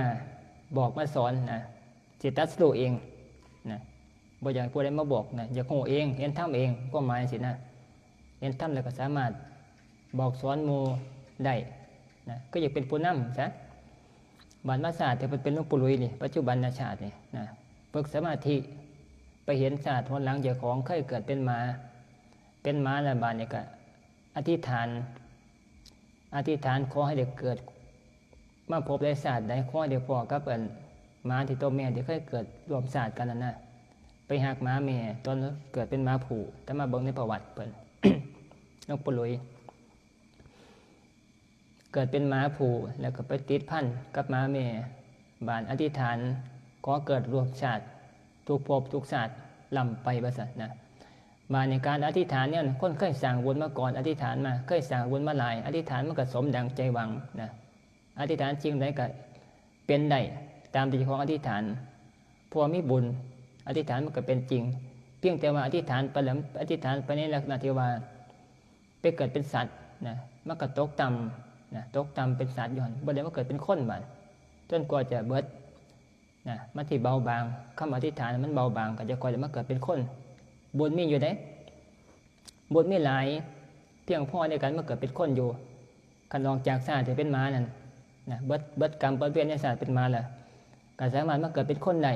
Speaker 1: บอกมาสอนสิตรัสรู้เองบ่อยากให้ผู้ใดมาบอกอยากโง่เองเห็นธรรมเองก็หมายสิเห็นธรรมแล้วก็สามารถบอกสอนหมู่ได้ก็อยากเป็นผู้นำซะบรรพศาสตร์ที่เป็นหลวงปู่หลุยนี่ปัจจุบันชาตินี่ฝึกสมาธิไปเห็นชาติทนหลังเจ้าของเคยเกิดเป็นหมาแล้วบาดนี่ก็อธิษฐานขอให้เด็กเกิดมาพบได้ชาติใดขอให้เด็กพ่อกับหมาที่ตัวแม่ที่เคยเกิดรวมชาติกันนั่นไปหักหมาแม่ตอนเกิดเป็นหมาผู้แต่มาเบิ่งในประวัติเพิ่น หลวงปู่หลุยเกิดเป็นหมาผู้แล้วก็ไปติดพันกับหมาแม่บานอธิษฐานขอเกิดรวมชาติทุกภพทุกชาติล่ำไปประเสริฐบานในการอธิษฐานเนี่ยคนเคยสั่งบุญมาก่อนอธิษฐานมาเคยสั่งบุญมาหลายอธิษฐานมันก็สมดังใจหวังอธิษฐานจริงได้ก็เป็นได้ตามที่ของอธิษฐานพอมีบุญอธิษฐานมันก็เป็นจริงเพียงแต่ว่าอธิษฐานไปแล้วอธิษฐานไปในลักษณะที่ว่าไปเกิดเป็นสัตว์มันก็ตกต่ำตกต่ำเป็นสัตว์ย้อนบ่ได้มาเกิดเป็นคนบ้านจนกว่าจะเบิดมันที่เบาบางคำอธิษฐานมันเบาบางก็จะกว่าจะมาเกิดเป็นคนบุญมีอยู่ได้บุญมีหลายเพียงพอในการมาเกิดเป็นคนอยู่คันลองจากชาติที่เป็นม้านั่นเบิดกรรมเบิดเวียนในชาติเป็นม้าแล้วก็สามารถมาเกิดเป็นคนได้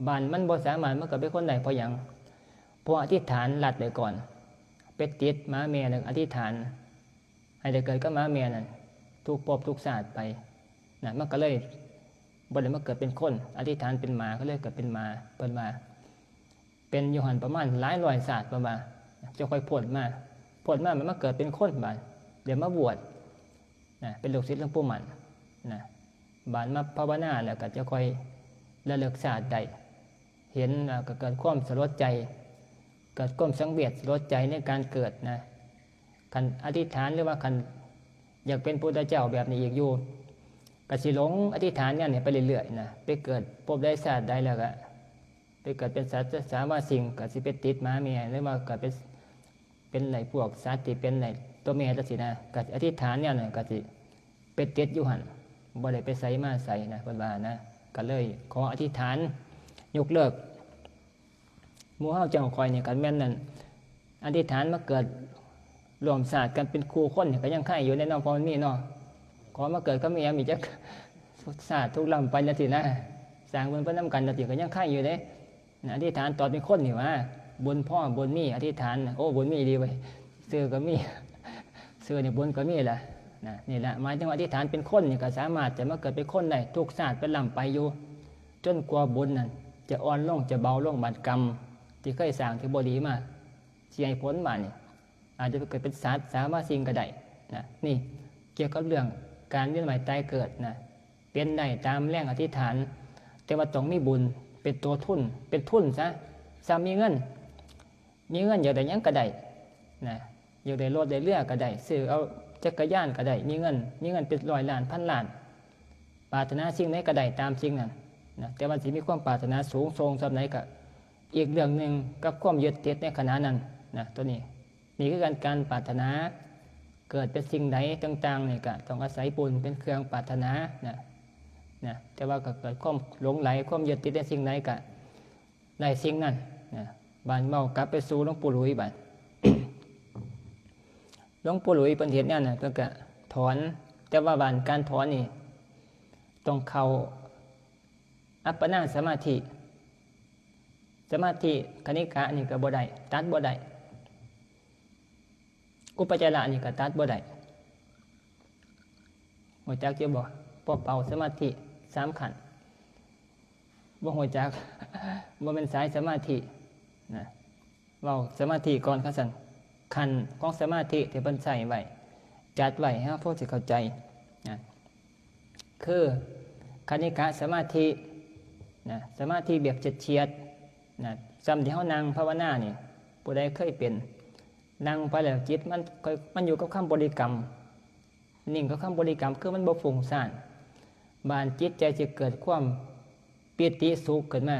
Speaker 1: บ้านมันบ่สามารถมาเกิดเป็นคนได้เพราะหยังเพราะอธิษฐานลัดไว้ก่อน ไปติดม้าเมียแล้วอธิษฐานให้ได้เกิดก็ม้าเมียนั่นทุกภพทุกชาติไปนะมันก็เลยบ่ได้มาเกิดเป็นคนอธิษฐานเป็นหมาก็เลยเกิดเป็นหมาเปิดมาเป็นอยู่หันประมาณหลายร้อยศาสตร์ประมาณจะค่อยพ้นมามันมาเกิดเป็นคนบาดเดี๋ยวมาบวชนะเป็นลูกศิษย์หลวงปู่มั่นนะบาดมาภาวนาแล้วก็จะค่อยระลึกชาติได้เห็นก็เกิดความสลดใจเกิดความสังเวชสลดใจในการเกิดนะคันอธิษฐานหรือว่าคันอยากเป็นพุทธเจ้าแบบนี้อีกอยู่กสิหลงอธิษฐานเนี่ยไปเรื่อยๆนะไปเกิดพบได้ชาติได้แล้วก็ไปเกิดเป็นสัตว์สามารถสิ่งก็สิไปติดม้าเมียหรือว่าเกิดเป็นไหนพวกสัตว์ที่เป็นไหนตัวเมียตัดสินะก็อธิษฐานเนี่ยก็สิไปติดอยู่หันบ่ได้ไปใส่มาใส่นะเพิ่นว่านะก็เลยขออธิษฐานยกเลิกหมู่เฮาเจ้าคอยนี่กันแม่นนั่นอธิษฐานมาเกิดรวมศาสตร์กันเป็นครูคนก็ยังไข่อยู่ในน้องพรมีเนาะขอมาเกิดก็มีมีจักศาสตร์ทุกลำไปจังซี่นะสร้างบุญเพิ่นนำกันจังซี่ก็ยังไข่อยู่เด้อธิษฐานตอนเป็นคนนี่ว่าบุญพ่อบุญมีอธิษฐานโอ้บุญมีดีเว้ยซื้อก็มีซื้อนี่บุญก็มีแหละนะนี่แหละหมายถึงว่าอธิษฐานเป็นคนนี่ก็สามารถจะมาเกิดเป็นคนได้ทุกศาสตร์เป็นลำไปอยู่จนกว่าบุญนั่นจะอ่อนลงจะเบาลงบาดกรรมที่เคยสร้างที่บ่ดีมาสิให้ผลมานี่อาจจะเกิดเป็นสัตว์สามารถสิ่งก็ได้นะนี่เกี่ยวกับเรื่องการเวียนว่ายตายเกิดนะเป็นได้ตามแรงอธิษฐานแต่ว่าต้องมีบุญเป็นตัวทุนเป็นทุนซะซ้ำมีเงินอยากได้ยังก็ได้นะอยากได้รถได้เรือก็ได้ซื้อเอาจักรยานก็ได้มีเงินเป็นร้อยล้านพันล้านปรารถนาสิ่งไหนก็ได้ตามสิ่งนั้นนะแต่วันที่มีความปรารถนาสูงทรงสำไหนก็อีกเรื่องหนึ่งกับความยึดติดในขณะนั้นนะตัวนี้นี่คือการปรารถนาเกิดเป็นสิ่งใดต่างๆนี่ก็ต้องอาศัยบุญเป็นเครื่องปรารถนานะแต่ว่าก็เกิดความหลงไหลความยึดติดในสิ่งใดก็ได้สิ่งนั้นนะบานเมากลับไปสู่หลวงปู่หลุยบาน หลวงปู่หลุยเป็นเหตุเนี่ยนะเพื่อก็ถอนแต่ว่าบานการถอนนี่ต้องเข้าอัปปนาสมาธิคณิกะนี่ก็บ่ได้ตัดบ่ได้อุปจาระนี่ก็ตัดบ่ได้หัวจักจะบ่ปอบเป่าสมาธิ3ขันบ่หัวจัก บ่เป็นสายสมาธินะเว้าสมาธิก่อนคั่นซั่นขันของสมาธิที่เพิ่นใช้ไว้จัดไว้ให้พวกสิเข้าใจนะคือคณิกะสมาธินะสมาธิแบบเฉียดๆนะจำที่เฮานั่งภาวนานี่ผู้ใดเคยเป็นนั่งไปแล้วจิตมันอยู่กับคำบริกรรมนิ่งกับคำบริกรรมคือมันบ่ฟุ้งซ่านบานจิตใจจะเกิดความปีติสุขขึ้นมา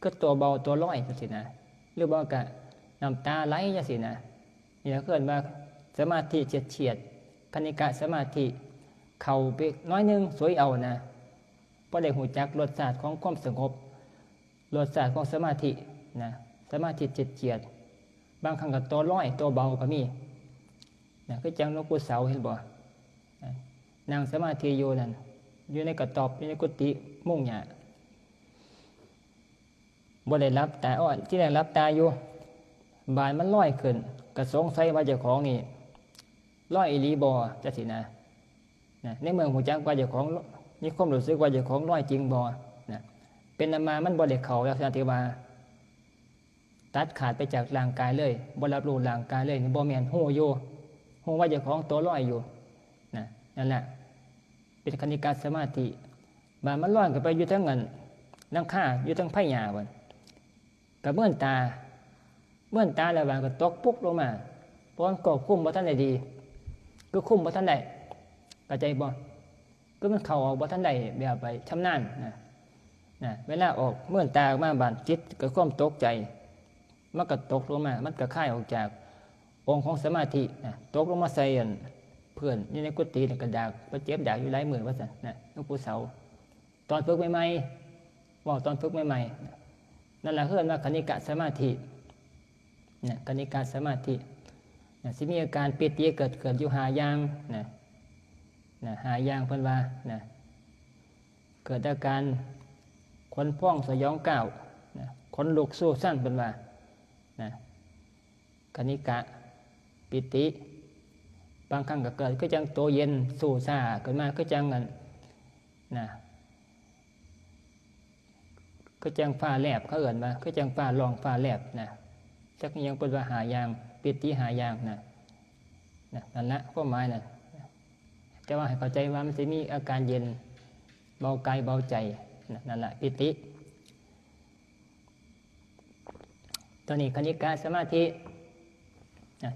Speaker 1: ก็ตัวเบาตัวลอยจังซี่นะหรือว่าก็น้ำตาไหลจังซี่นะนี่ก็เกิดมาสมาธิเฉียดคณิกะสมาธิเข้าไปน้อยนึงสวยเอานะบ่ได้รู้จักรสชาติของความสงบรสชาติของสมาธินะสมาธิเฉียดบางครั้งก็ตัวร้อยตัวเบาก็มีนะก็จังหลวงปู่เสาเห็นบ่นั่งสมาธิอยู่นั่นอยู่ในกระต๊อบอยู่ในกุฏิมุ้งหญ้าบ่ได้รับตาอ้อนที่แรกรับตาอยู่บานมันลอยขึ้นก็สงสัยว่าเจ้าของนี่ลอยอีหลีบ่จังซี่นะในเมืองหูจักว่าเจ้าของมีความรู้สึกว่าเจ้าของลอยจริงบ่นะเป็นอันมามันบ่ได้เข้าลักษณะที่ว่าตัดขาดไปจากร่างกายเลยบ่รับรู้ร่างกายเลยนี่บ่แม่นฮู้อยู่ฮู้ว่าเจ้าของตัวลอยอยู่นั่นแหละเป็นคณิกาสมาธิบานมันลอยขึ้นไปอยู่ทั้งนั้นหลังคาอยู่ทั้งไผหญ้าเพิ่นก็เมื่อนตาแล้วบานก็ตกปุ๊กลงมาเพราะมันควบคุมบ่ทันได้ดีก็คุมบ่ทันได้เข้าใจบ่ก็มันเข้าออกบ่ทันได้แบบไปชำนาญนะเวลาออกเมื่อนตาออกมาบานจิตก็ความตกใจมันก็ตกลงมามันก็คลายออกจากองค์ของสมาธิตกลงมาใส่เพื่อนอยู่ในกุฏิกระดาษประเจ็บดากอยู่หลายหมื่นว่าซั่นนะหลวงปู่เสาตอนฝึกใหม่ๆว่าตอนฝึกใหม่ๆนั่นแหละเรียกว่าคณิกะสมาธิคณิกะสมาธิสิมีอาการปิติเกิดอยู่5อย่าง5อย่างเพิ่นว่าเกิดอาการขนพองสยองก้าวขนลุกสู้สั้นเพิ่นว่าคณิกะ ปิติบางครั้งก็เกิดคือจังตัวเย็นสู่ซาขึ้นมาคือจังกันนะคือจังฟ้าแลบเขาเอิ่นมาคือจังฟ้าร้องฟ้าแลบนะจักยังเป็นว่าหายางปิติหายางนะนั่นละความหมายนั่นแต่ว่าให้เข้าใจว่ามันจะมีอาการเย็นเบากายเบาใจนั่นแหละปิติตัวนี้คณิกาสมาธิ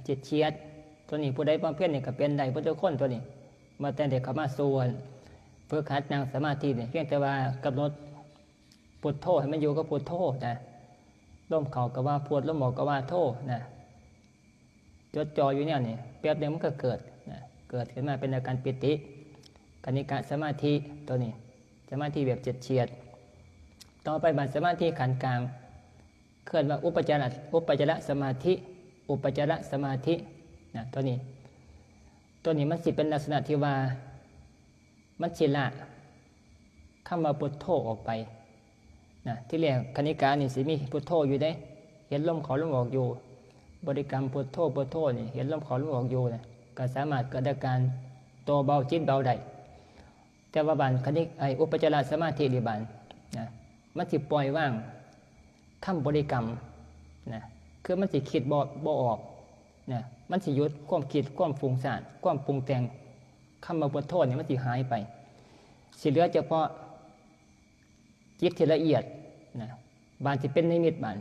Speaker 1: จิตเฉียดตัวนี้ผู้ใดบำเพ็ญเนี่ยก็เป็นได้พุทธคนตัวนี้มาแต่เด็กเขามาส่วนเพื่อขัดนั่งสมาธิเนี่ยเพียงแต่ว่ากำหนดพุทโธให้มันอยู่กับพุทโธนะลมเข้าก็ว่าพุทลมออกก็ว่าโธนะจดจ่ออยู่เนี่ยนี่แป๊บเดียวมันก็เกิดนะเกิดขึ้นมาเป็นอาการปิติคณิกะสมาธิตัวนี้สมาธิแบบเฉียดต่อไปบัดสมาธิขันกลางเคลื่อนว่าอุปจารสมาธิอุปจารสมาธินะตัวนี้มันสิเป็นลักษณะที่ว่ามันสิละคำว่าพุทโธออกไปนะที่แรกคณิกานี่สิมีพุทโธอยู่ได้เห็นลมเข้าลมออกอยู่บริกรรมพุทโธพุทโธนี่เห็นลมเข้าลมออกอยู่นะก็สามารถเกิดอาการโตเบาจิตเบาได้แต่ว่าบันคณิอุปจารสมาธิดิบันนะมันสิปล่อยว่างคำบริกรรมนะคือมันสิคิดบ่ออกนะมันสิหยุดความคิดความฟุ้งซ่านความปรุงแต่งคำว่าพุทโธเนี่ยมันสิหายไปสิเหลือเฉพาะจิตที่ละเอียดนะบานสิเป็นนิมิตบาน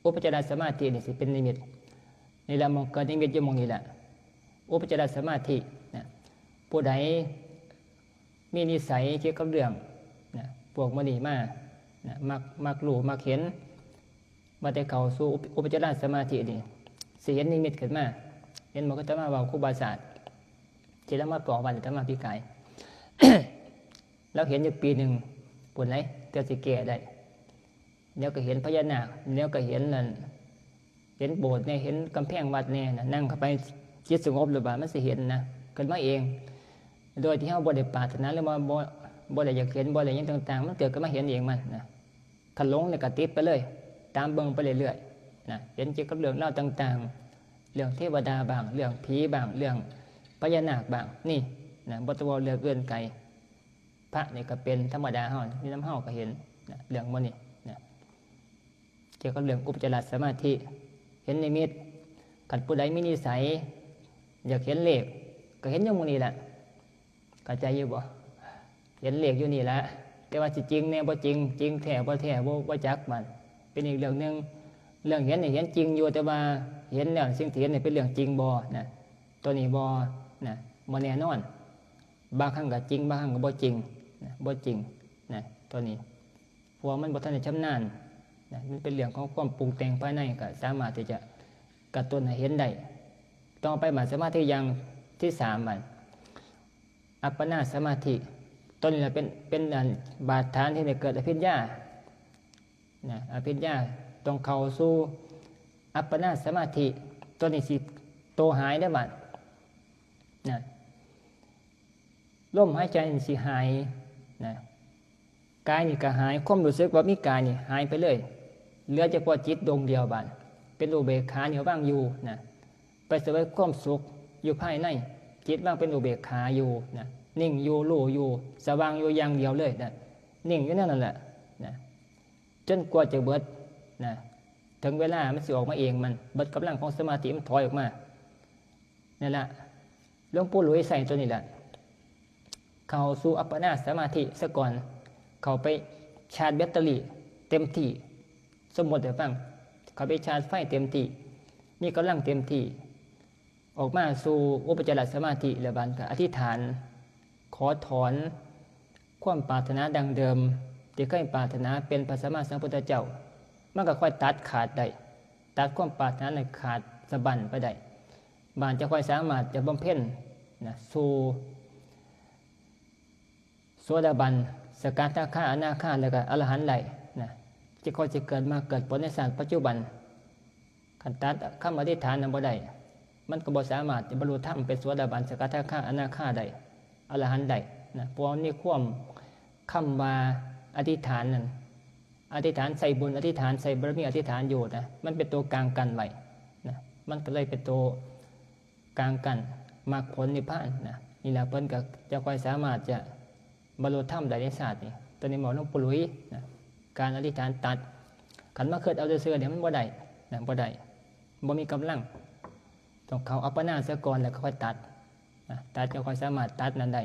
Speaker 1: อุปจารสมาธินี่สิเป็นนิมิตนี่แหละมองเกิดนิมิตอยู่มองนี่แหละอุปจารสมาธินะผู้ใดมีนิสัยเกี่ยวกับเรื่องนะพวกมณีมานะมักรู้มักเห็นมาแต่เขาสู่อุปจารสมาธินี่สิเห็นนิมิตขึ้นมาเห็นมันก็จะมาว่าครูบาศาสตร์ที่แล้วมาปลอกวันจะมาพิกาย แล้วเห็นอยู่ปีหนึ่งปุ่นไหนเตือนสิแก่ได้เดี๋ยวก็เห็นพญานาคเดี๋ยวก็เห็นนั่นเห็นโบสถ์เนี่ยเห็นกำแพงวัดเนี่ยนั่งเข้าไปจิตสงบหรือเปล่ามันสิเห็นนะเกิดมาเองโดยที่เขาบ่ได้ปรารถนาหรือว่าบ่ได้อยากเห็นบ่ได้ยังต่างๆมันเกิดก็มาเห็นเองมันนะขันหลงเนี่ยก็ติดไปเลยตามเบิ่งไปเรื่อยๆนะเห็นเกี่ยวกับเรื่องเล่าต่างๆเรื่องเทวดาบางเรื่องผีบางเรื่องพญานาคบางนี่นะบ่ต้องเรื่องเอื้อนไกลพระนี่ก็เป็นธรรมดาเฮาที่น้ำเฮาก็เห็นนะเรื่องมันนี่นะเกี่ยวกับเรื่องอุปจารสมาธิเห็นนิมิตขันผู้ใดมีนิสัยอยากเห็นเลขก็เห็นอยู่มื้อนี้แหละเข้าใจอยู่บ่เห็นเลขอยู่นี่แหละแต่ว่าสิจริงเนี่ยบ่จริงจริงแท้บ่แท้บ่จักมันเป็นอีกเรื่องนึงเรื่องเห็นนี่เห็นจริงอยู่แต่ว่าเห็นแล้วสิ่งที่เห็นนี่เป็นเรื่องจริงบ่นะตัวนี้บ่นะบ่แน่นอนบางครั้งก็จริงบางครั้งก็บ่จริงนะบ่จริงนะตัวนี้เพราะมันบ่ทันได้ชำนาญนะมันเป็นเรื่องของความปรุงแต่งภายในก็สามารถที่จะกระตุ้นให้เห็นได้ต่อไปบัดสมาธิอย่างที่3บัดอัปปนาสมาธิตัวนี้เป็นบาดฐานที่ได้เกิดอภิญญานะอภิญญาต้องเข้าสู่อัปปนาสมาธิตัวนี้สิโตหายได้บัดนะลมหายใจสิหายนะกายนี่ก็หายความรู้สึกว่ามีกายนี่หายไปเลยเหลือเฉพาะจิตดวงเดียวบัดเป็นอุเบกขาเนี่ยว่างอยู่นะไปเสวยความสุขอยู่ภายในจิตว่างเป็นอุเบกขาอยู่นะนิ่งอยู่รู้อยู่สว่างอยู่อย่างเดียวเลยนะนิ่งอยู่นั่นแหละนะจนกว่าจะเบิดนะถึงเวลามันสิออกมาเองมันเบิดกำลังของสมาธิมันถอยออกมานั่นแหละหลวงปู่หลุยใส่ตัวนี้แหละเข้าสู่อัปปนาสมาธิซะก่อนเข้าไปชาร์จแบตเตอรี่เต็มที่สมมติเดี๋ยวฟังเข้าไปชาร์จไฟเต็มที่มีกำลังเต็มที่ออกมาสู่อุปจารสมาธิแล้วบัดก็อธิษฐานขอถอนความปรารถนาดังเดิมที่เคยปรารถนาเป็นพระสัมมาสัมพุทธเจ้ามันก็ค่อยตัดขาดได้ตัดความปรารถนาในขาดสะบั้นไปได้บานจะค่อยสามารถจะบำเพ็ญนะสู่โสดาบันสกทาคาอนาคาแล้วก็อรหันต์ได้นะจะค่อยจะเกิดมาเกิดผลในชาติปัจจุบันคันตัดคำอธิษฐานนั้นบ่ได้มันก็บ่สามารถจะบรรลุธรรมเป็นโสดาบันสกทาคาอนาคาได้อรหันต์ได้นะเพราะนี่ความคำว่าอธิษฐานนั้นอธิษฐานใส่บุญอธิษฐานใส่บารมีอธิษฐานอยู่นะมันเป็นตัวกลางกันไว้นะมันก็เลยเป็นตัว กลางกันมรรคผลนิพพานนะนี่แหละเพิ่นก็จะค่อยสามารถจะบรรลุธรรมได้ในศาสตร์นี่ตัวนี้หมอหลวงปู่หลุยนะการอธิษฐานตัดขันมาเกิดเอาเสื้อเนี่ยมันบ่ได้นะบ่ได้บ่มีกำลังต้องเขาอัปปนาเสียก่อนแล้วก็ค่อยตัดนะตัดจะค่อยสามารถตัดนั้นได้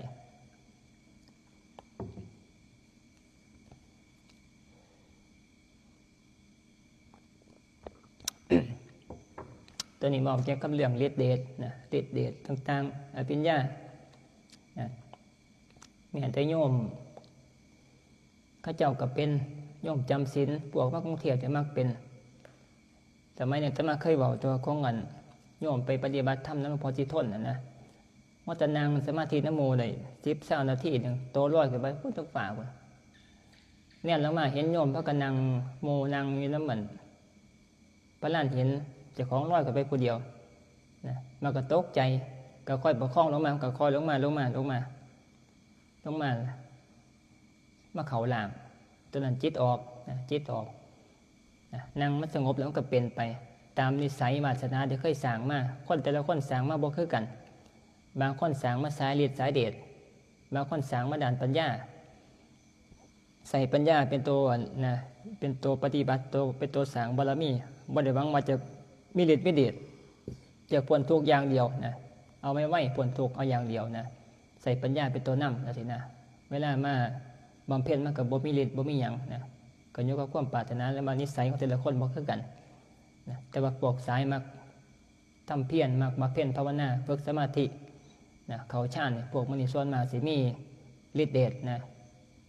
Speaker 1: ตัวนี้มองเกี่ยวกับเรื่องฤทธิ์เดชนะฤทธิ์เดชต่างๆอภิญญานะมีแต่โยมข้าเจ้าก็เป็นโยมจำศีลพวกพระกรุงเทพจะมักเป็นแต่ไม่เนี่ยจะมาเคยบอกตัวของเงินโยมไปปฏิบัติธรรมนั้นหลวงพ่อจิตทนนะว่าจะนั่งสมาธินโมได้10 นาทีหนึ่งโตร้อยขึ้นไปพูดทุกฝ่าคนเนี่ยแล้วมาเห็นโยมพระกันนั่งโมนั่งอยู่แล้วเหมือนพระล้านเห็นเจ้าของร้อยขึ้นไปผู้เดียวนะมันก็ตกใจก็ค่อยประคองลงมาก็ค่อยลงมามาเข่าหลังตอนนั้นจิตออกนะจิตออกนะนั่งมันสงบแล้วก็เป็นไปตามนิสัยวาสนาที่เคยสร้างมาคนแต่ละคนสร้างมาบ่คือกันบางคนสร้างมาสายฤทธิ์สายเดชบางคนสร้างมาด่านปัญญาใส่ปัญญาเป็นตัวนะเป็นตัวปฏิบัติตัวเป็นตัวสร้างบารมีบ่ได้หวังว่าจะมีฤทธิ์มีเดชจะพ้นทุกอย่างเดียวนะเอาไม่ไหวพ้นทุกเอาอย่างเดียวนะใส่ปัญญาเป็นตัวนำนะสินะเวลามาบำเพ็ญมันกับบ่มีฤทธิ์บ่มีหยังนะก็ยกกับความปรารถนาและมานิสัยของแต่ละคนบ่คือกันนะแต่ว่าพวกสายมักทำเพียรมักเพียรภาวนาฝึกสมาธินะเขาชาญพวกมันนี่ส่วนมากสิมีฤทธิ์เดชนะ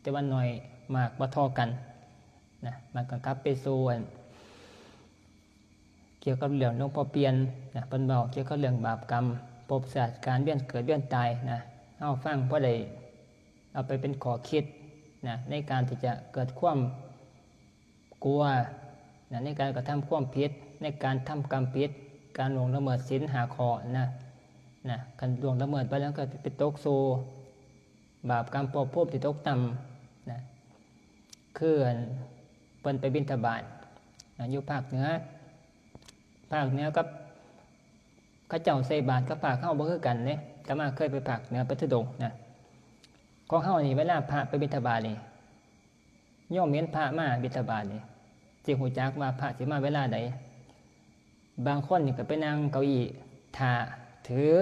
Speaker 1: แต่ว่าน้อยมากบ่เท่ากันนะมันก็กลับไปสู่เกี่ยวกับเรื่องหลวงพ่อเปลี่ยนนะเพิ่นบอกเกี่ยวกับเรื่องบาปกรรมภพชาติการเวียนเกิดเวียนตายนะเอาฟังเพราะได้เอาไปเป็นข้อคิดนะในการที่จะเกิดความกลัวนะในการกระทำความผิดในการทำกรรมผิดการล่วงละเมิดศีล5 ข้อนะการล่วงละเมิดไปแล้วก็ไปตกสู่บาปกรรมภพที่ตกต่ำนะคือเปิ้นไปบิณฑบาตนะอยู่ภาคเหนือกับข้าเจ้าใส่บาตรกับภาคเฮาบ่คือกันเด้แต่มาเคยไปภาคเหนือไปทุดงค์นะของเฮานี่เวลาพระไปบิณฑบาตนี่ย่อมเห็นพระมาบิณฑบาตนี่สิฮู้จักว่าพระสิมาเวลาใดบางคนนี่ก็ไปนั่งเก้าอี้ท่าถือ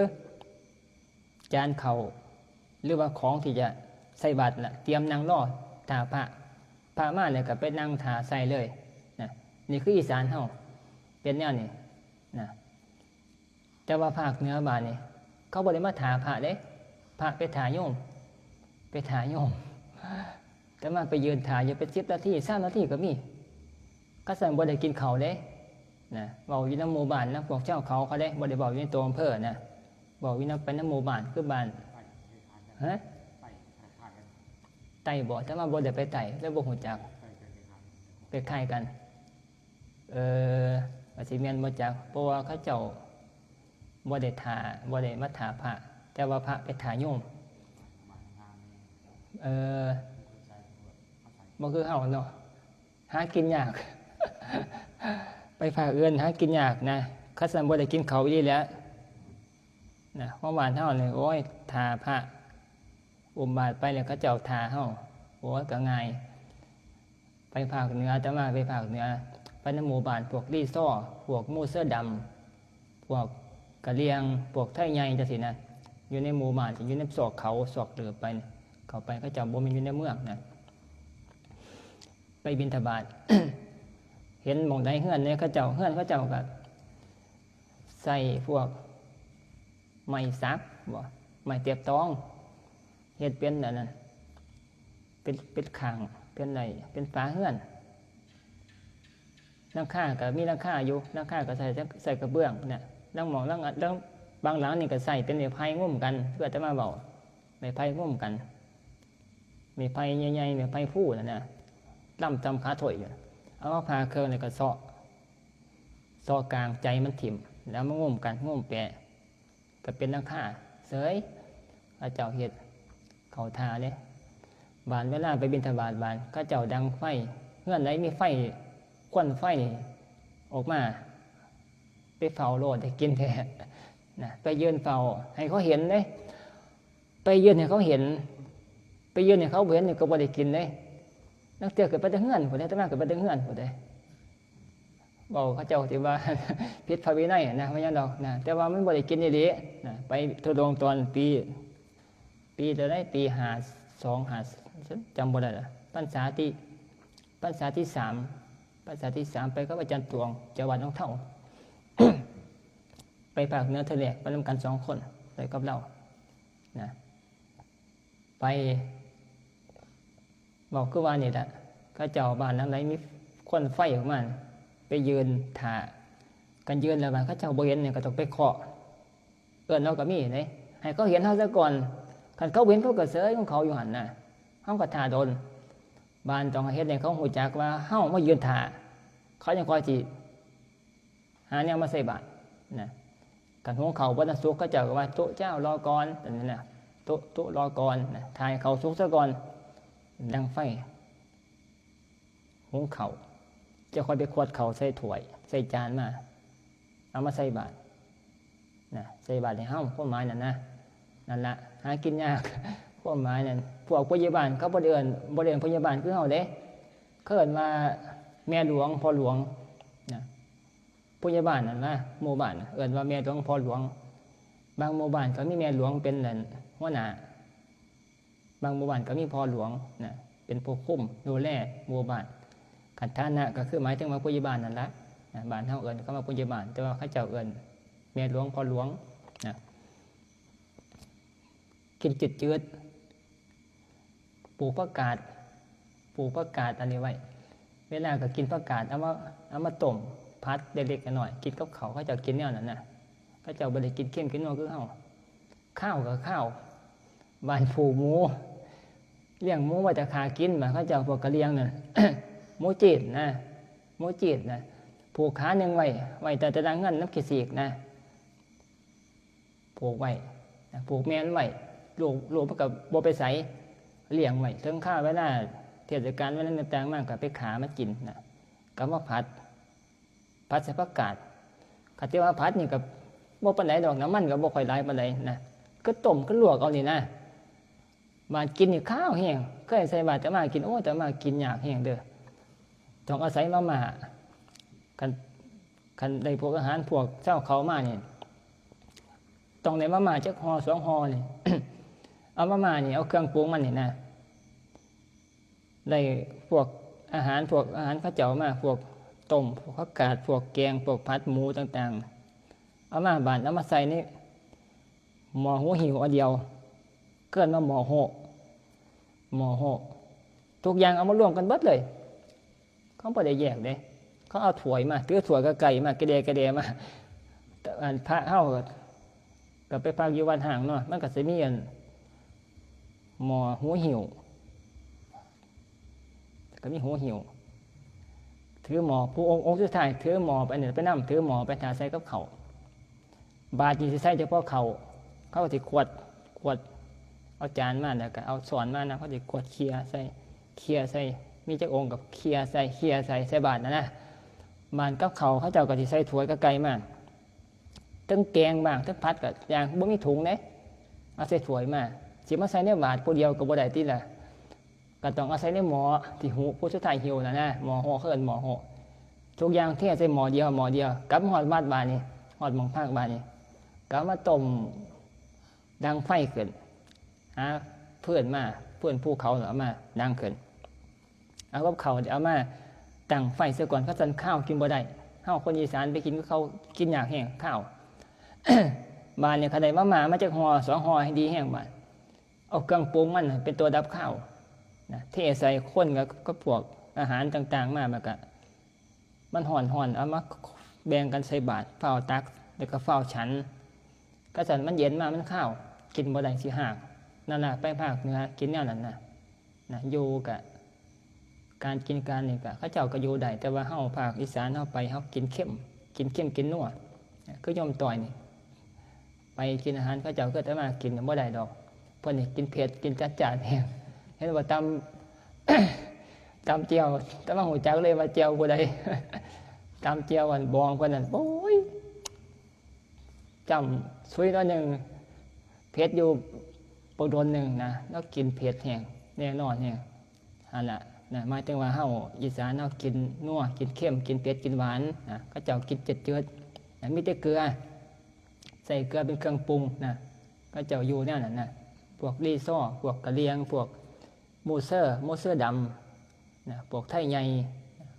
Speaker 1: จานข้าวหรือว่าของที่จะใส่บาตรน่ะเตรียมนั่งรอท่าพระมาเนี่ยก็ไปนั่งท่าใส่เลยนะนี่คืออีสานเฮาเป็นแนวนี้นะแต่ว่าภาคเหนือบาดนี่เขาบ่ได้มาท่าพระเด้พระไปท่าโยมแต่มาไปยืนถ่ายอยู่เป็น10 นาที3 นาทีก็มีก็สั่งบ่ได้กินข้าวเด้นะบอกอยู่น้ำหมู่บ้านนะพวกเจ้าเขาเด้บ่ได้บอกอยู่ในตัวอำเภอนะบอกอยู่น้ำไปน้ำหมู่บ้านคือบ้านฮะไต่บ่แต่มาบ่ได้ไปไต่แล้วบ่ฮู้จักไปคล้ายกันว่าสิแม่นบ่จักเพราะว่าเขาเจ้าบ่ได้ถ่าบ่ได้มาถ่าพระแต่ว่าพระไปถ่าโยมบ่คือเฮาเนาะหากินยาก ไปฝากเอื้อนหากินยากนะคัสันบ่ได้กินเขาอีแล้วนะเมื่อวานเฮาเลยโอ้ยทาพระอุมบาทไปแล้วก็เจ้าทาเฮาโอ้ยก็ง่ายไปภาคเหนือแต่มาไปภาคเหนือไปในหมู่บ้านพวกรีซ้อพวกมูเสื้อดำพวกกะเลียงพวกไทยใหญ่จังซี่นะอยู่ในหมู่บ้านอยู่ในซอกเขาซอกเหลือไปเข้าไปก็เจ้าบ่มีอยู่ในเมืองนะไปบิณฑบาต เห็นหม่องใดเฮือนเนี่ยเขาเจ้าก็ใส่พวกไม้สักบ่ไม้เตียบตองเฮ็ดเป็นอันนั้นเป็นข้างเป็นไหนเป็นฝาเฮือนหลังคาก็มีหลังคาอยู่หลังคาก็ใส่กระเบื้องเนี่ยหลังหม่องหลังบางหลังนี่ก็ใส่เป็นไม้ไผ่งุ่มกันเพื่อจะมาเว้าไม้ไผ่งุ่มกันไม้ไผ่ใหญ่ๆไม้ไผ่ฟูนั่นน่ะล่ำจำขาถอยอยู่เอาพาเครื่องในกระเซาะกลางใจมันถิ่มแล้วมันงุ่มกันงุ่มแปะก็เป็นนักฆ่าเสยพระเจ้าเฮ็ดเขาทาเลยบานเวลาไปบิณฑบาตบานก็เจ้าดังไฟเงื่อนไหนมีไฟควันไฟออกมาไปเฝ้าโลดได้กินแท้ นะไปยืนเฝ้าให้เขาเห็นเลยไปยืนให้เขาเห็นไปยืนให้เขาเห็นนี่ก็บ่ได้กินเลยนักเที่ยวเกิดไปแต่เฮือนผู้ใดแต่มาเกิดไปแต่เฮือนผู้ใดบอกเขาเจ้าที่ว่า พิษพระวินัยนะไม่ใช่ดอกนะแต่ว่ามันบ่ได้กินนี่ดินะไปทุดงตอนปีจะได้ปี52จำบ่ได้ละพรรษาที่3ไปกับอาจารย์ตวงจังหวัดหนองเท่า ไปภาคเหนือทะเลไปนำกัน2 คนไปกับเรานะไปบอกคือว่านี่แหละก็เจ้าบ้านหลังไหนมีควันไฟออกมาไปยืนถ่ากันยืนแล้วบ้านเขาเจ้าบ่เห็นเนี่ยก็ต้องไปเคาะเอิ้นเราก็มีเด้ให้เขาเห็นเฮาซะก่อนคันเขาเห็นเขาก็เสยของเขาอยู่หั่นน่ะเฮาก็ท่าโดนบ้านต้องเฮ็ดให้เขาฮู้จักว่าเฮามายืนท่าเขายังคอยสิหาแนวมาใส่บาตรนะกันของเขาบ่ทันสุกเขาเจ้าก็ว่าโต๊ะเจ้ารอก่อนนั่นน่ะโต๊ะรอก่อนนะทายเขาสุกซะก่อนดังไฟหุงเขาจะคอยไปขวดเขาใส่ถ้วยใส่จานมาเอามาใส่บาตรนะใส่บาตรในห้องพวกไม้นั่นนะนั่นละหากินยากพวกไม้นั่นพวกพยาบาลเขาบ่เดินพยาบาลคือเฮาเด้เขาเอิ้นว่าแม่หลวงพ่อหลวงนะพยาบาลนั่นนะหมู่บ้านเอิ้นว่าแม่หลวงพ่อหลวงบางหมู่บ้านก็มีแม่หลวงเป็นนั่นหัวหน้าบางหมู่บ้านก็มีพ่อหลวงนะเป็นผู้คุมดูแลหมู่บ้านขันฐานะก็คือหมายถึงว่าผู้ใหญ่บ้านนั่นแหละบ้านเฮาเอิ้นก็มาผู้ใหญ่บ้านแต่ว่าเขาเจ้าเอิ้นแม่หลวงพ่อหลวงนะกินจืดปลูกผักกาดอันนี้ไว้เวลาก็กินผักกาดเอามาต้มพัดเล็กๆหน่อยกินกับเขาเจ้ากินแนวนั้นน่ะเขาเจ้าบ่ได้กินเค็มกินนัวคือเฮาข้าวกับข้าวบ้านผูหมูเลี้ยงหมูไว้แต่ขากินมาเขาเจ้าพวกกะเลียงนั่น หมูจีดนะผูกขาหนึ่งไว้แต่จะดังเงินน้ำขีดสีกนะผูกไว้ผูกแม่นไว้ลูกมันกับโบไปใสเลี้ยงไว้ถึงข้าวไว้หน้าเทศกาลไว้นั้นต่างมากกับไปขามากินนะกับว่าผัดใส่ผักกาดขัดที่ว่าผัดนี่กับโบปันไหนดอกน้ำมันกับโบค่อยไหลปันไหนนะก็ต้มก็ลวกเอานี่นะบาดกินนี่ข้าวแห้งเคยใส่บาดแต่มากินแต่มากินยากแห้งเด้อต้องอาศัยมาคันได้พวกอาหารพวกเจ้าเขามาเนี่ยต้องได้มาจักห่อ2 ห่อนี่ เอามานี่เอาเครื่องปรุงมันนี่นะได้พวกอาหารข้าวเจ้ามาพวกต้มพวกผักกาดพวกแกงพวกผัดหมูต่างๆเอามาบาดเอามาใส่นี่หม้อหัวหิวอันเดียวเกินมาหม้อโหทุกอย่างเอามารวมกันเบิดเลยเขาไม่ได้แยกเลยเขาเอาถ้วยมาถือถ้วยกับไก่มากระเดมาพระเฮากับไปพักอยู่วัดห่างเนาะมันก็จะมีหม้อหัวหิวก็มีหัวหิวถือหม้อผู้องค์สุดท้ายถือหม้อไปเนี่ยไปนั่งถือหม้อไปทาใส่กับเขาบาดจีใส่เฉพาะเขาจะขวดเอาจานมาแล้วก็เอาช้อนมานะเขาจะขวดเคลียใส่มีจักองค์กับเคลียใส่บาตรนะบานกับเขาเจ้าก็สิใส่ถ้วยกับไก่มาตั้งแกงบ้างตั้งพัดกับอย่างบ่มีถุงเด้เอาใส่ถ้วยมาสิมาใส่ในบาตรผู้เดียวก็บ่ได้ติล่ะก็ต้องเอาใส่ในหม้อที่หูผู้สุดท้ายหิวนะหม้อห่อเอิ้นหม้อห่อทุกอย่างเทใส่หม้อเดียวกับฮอดบาตรบาดนี่ฮอดหม้องภาคบาดนี่ก็มาต้มดังไฟขึ้นหาเพื่อนภูเขาเอามาดังขึ้นเอากับเขาเอามาตั้งไฟเสียก่อนเขาสั่นข้าวกินบ่ได้เฮาคนอีสานไปกินก็เขากินยากแห้งข้าว บ้านเนี่ยเขาได้มาจากห่อ2 ห่อให้ดีแห้งบ้านเอาเครื่องปรุงมันเป็นตัวดับข้าวนะเทใส่ข้นก็พวกอาหารต่างๆมาก็มันห่อนเอามาแบ่งกันใส่บาตรเฝ้าตักแล้วก็เฝ้าฉันก็สั่นมันเย็นมามันข้าวกินบ่ได้สิหากนั่นน่ะไปภาคเหนือกินแนวนั้นนะอยู่กับการกินการนี่ก็เขาเจ้าก็อยู่ได้แต่ว่าเฮาภาคอีสานเฮาไปเฮากินเข้มกินนัวคือยอมต่อยนี่ไปกินอาหารเขาเจ้าก็แต่มากินบ่ได้ดอกเพิ่นนี่กินเผ็ดกินจัดจ้านแฮงเห็นว่าตำเจียวแต่ว่าหูจักเลยว่าเจียวบ่ได้ตำเจียวอันบองเพิ่นนั่นโอ้ย จำซุยน้อยหนึ่งเพชรอยู่ปโดนหนึ่งนะแล้วกินเพชรแห้งแน่นอนแห้งอันละนะหมายถึงว่าเฮาอีสานเฮากินนัวกินเค็มกินเผ็ดกินหวานนะก็เจ้ากินจืดๆนะมีแต่เกลือใส่เกลือเป็นเครื่องปรุงนะก็เจ้าอยู่แนวนั้นนะพวกลีซ้อพวกกะเลียงพวกมูเซอร์ดำนะพวกไทยใหญ่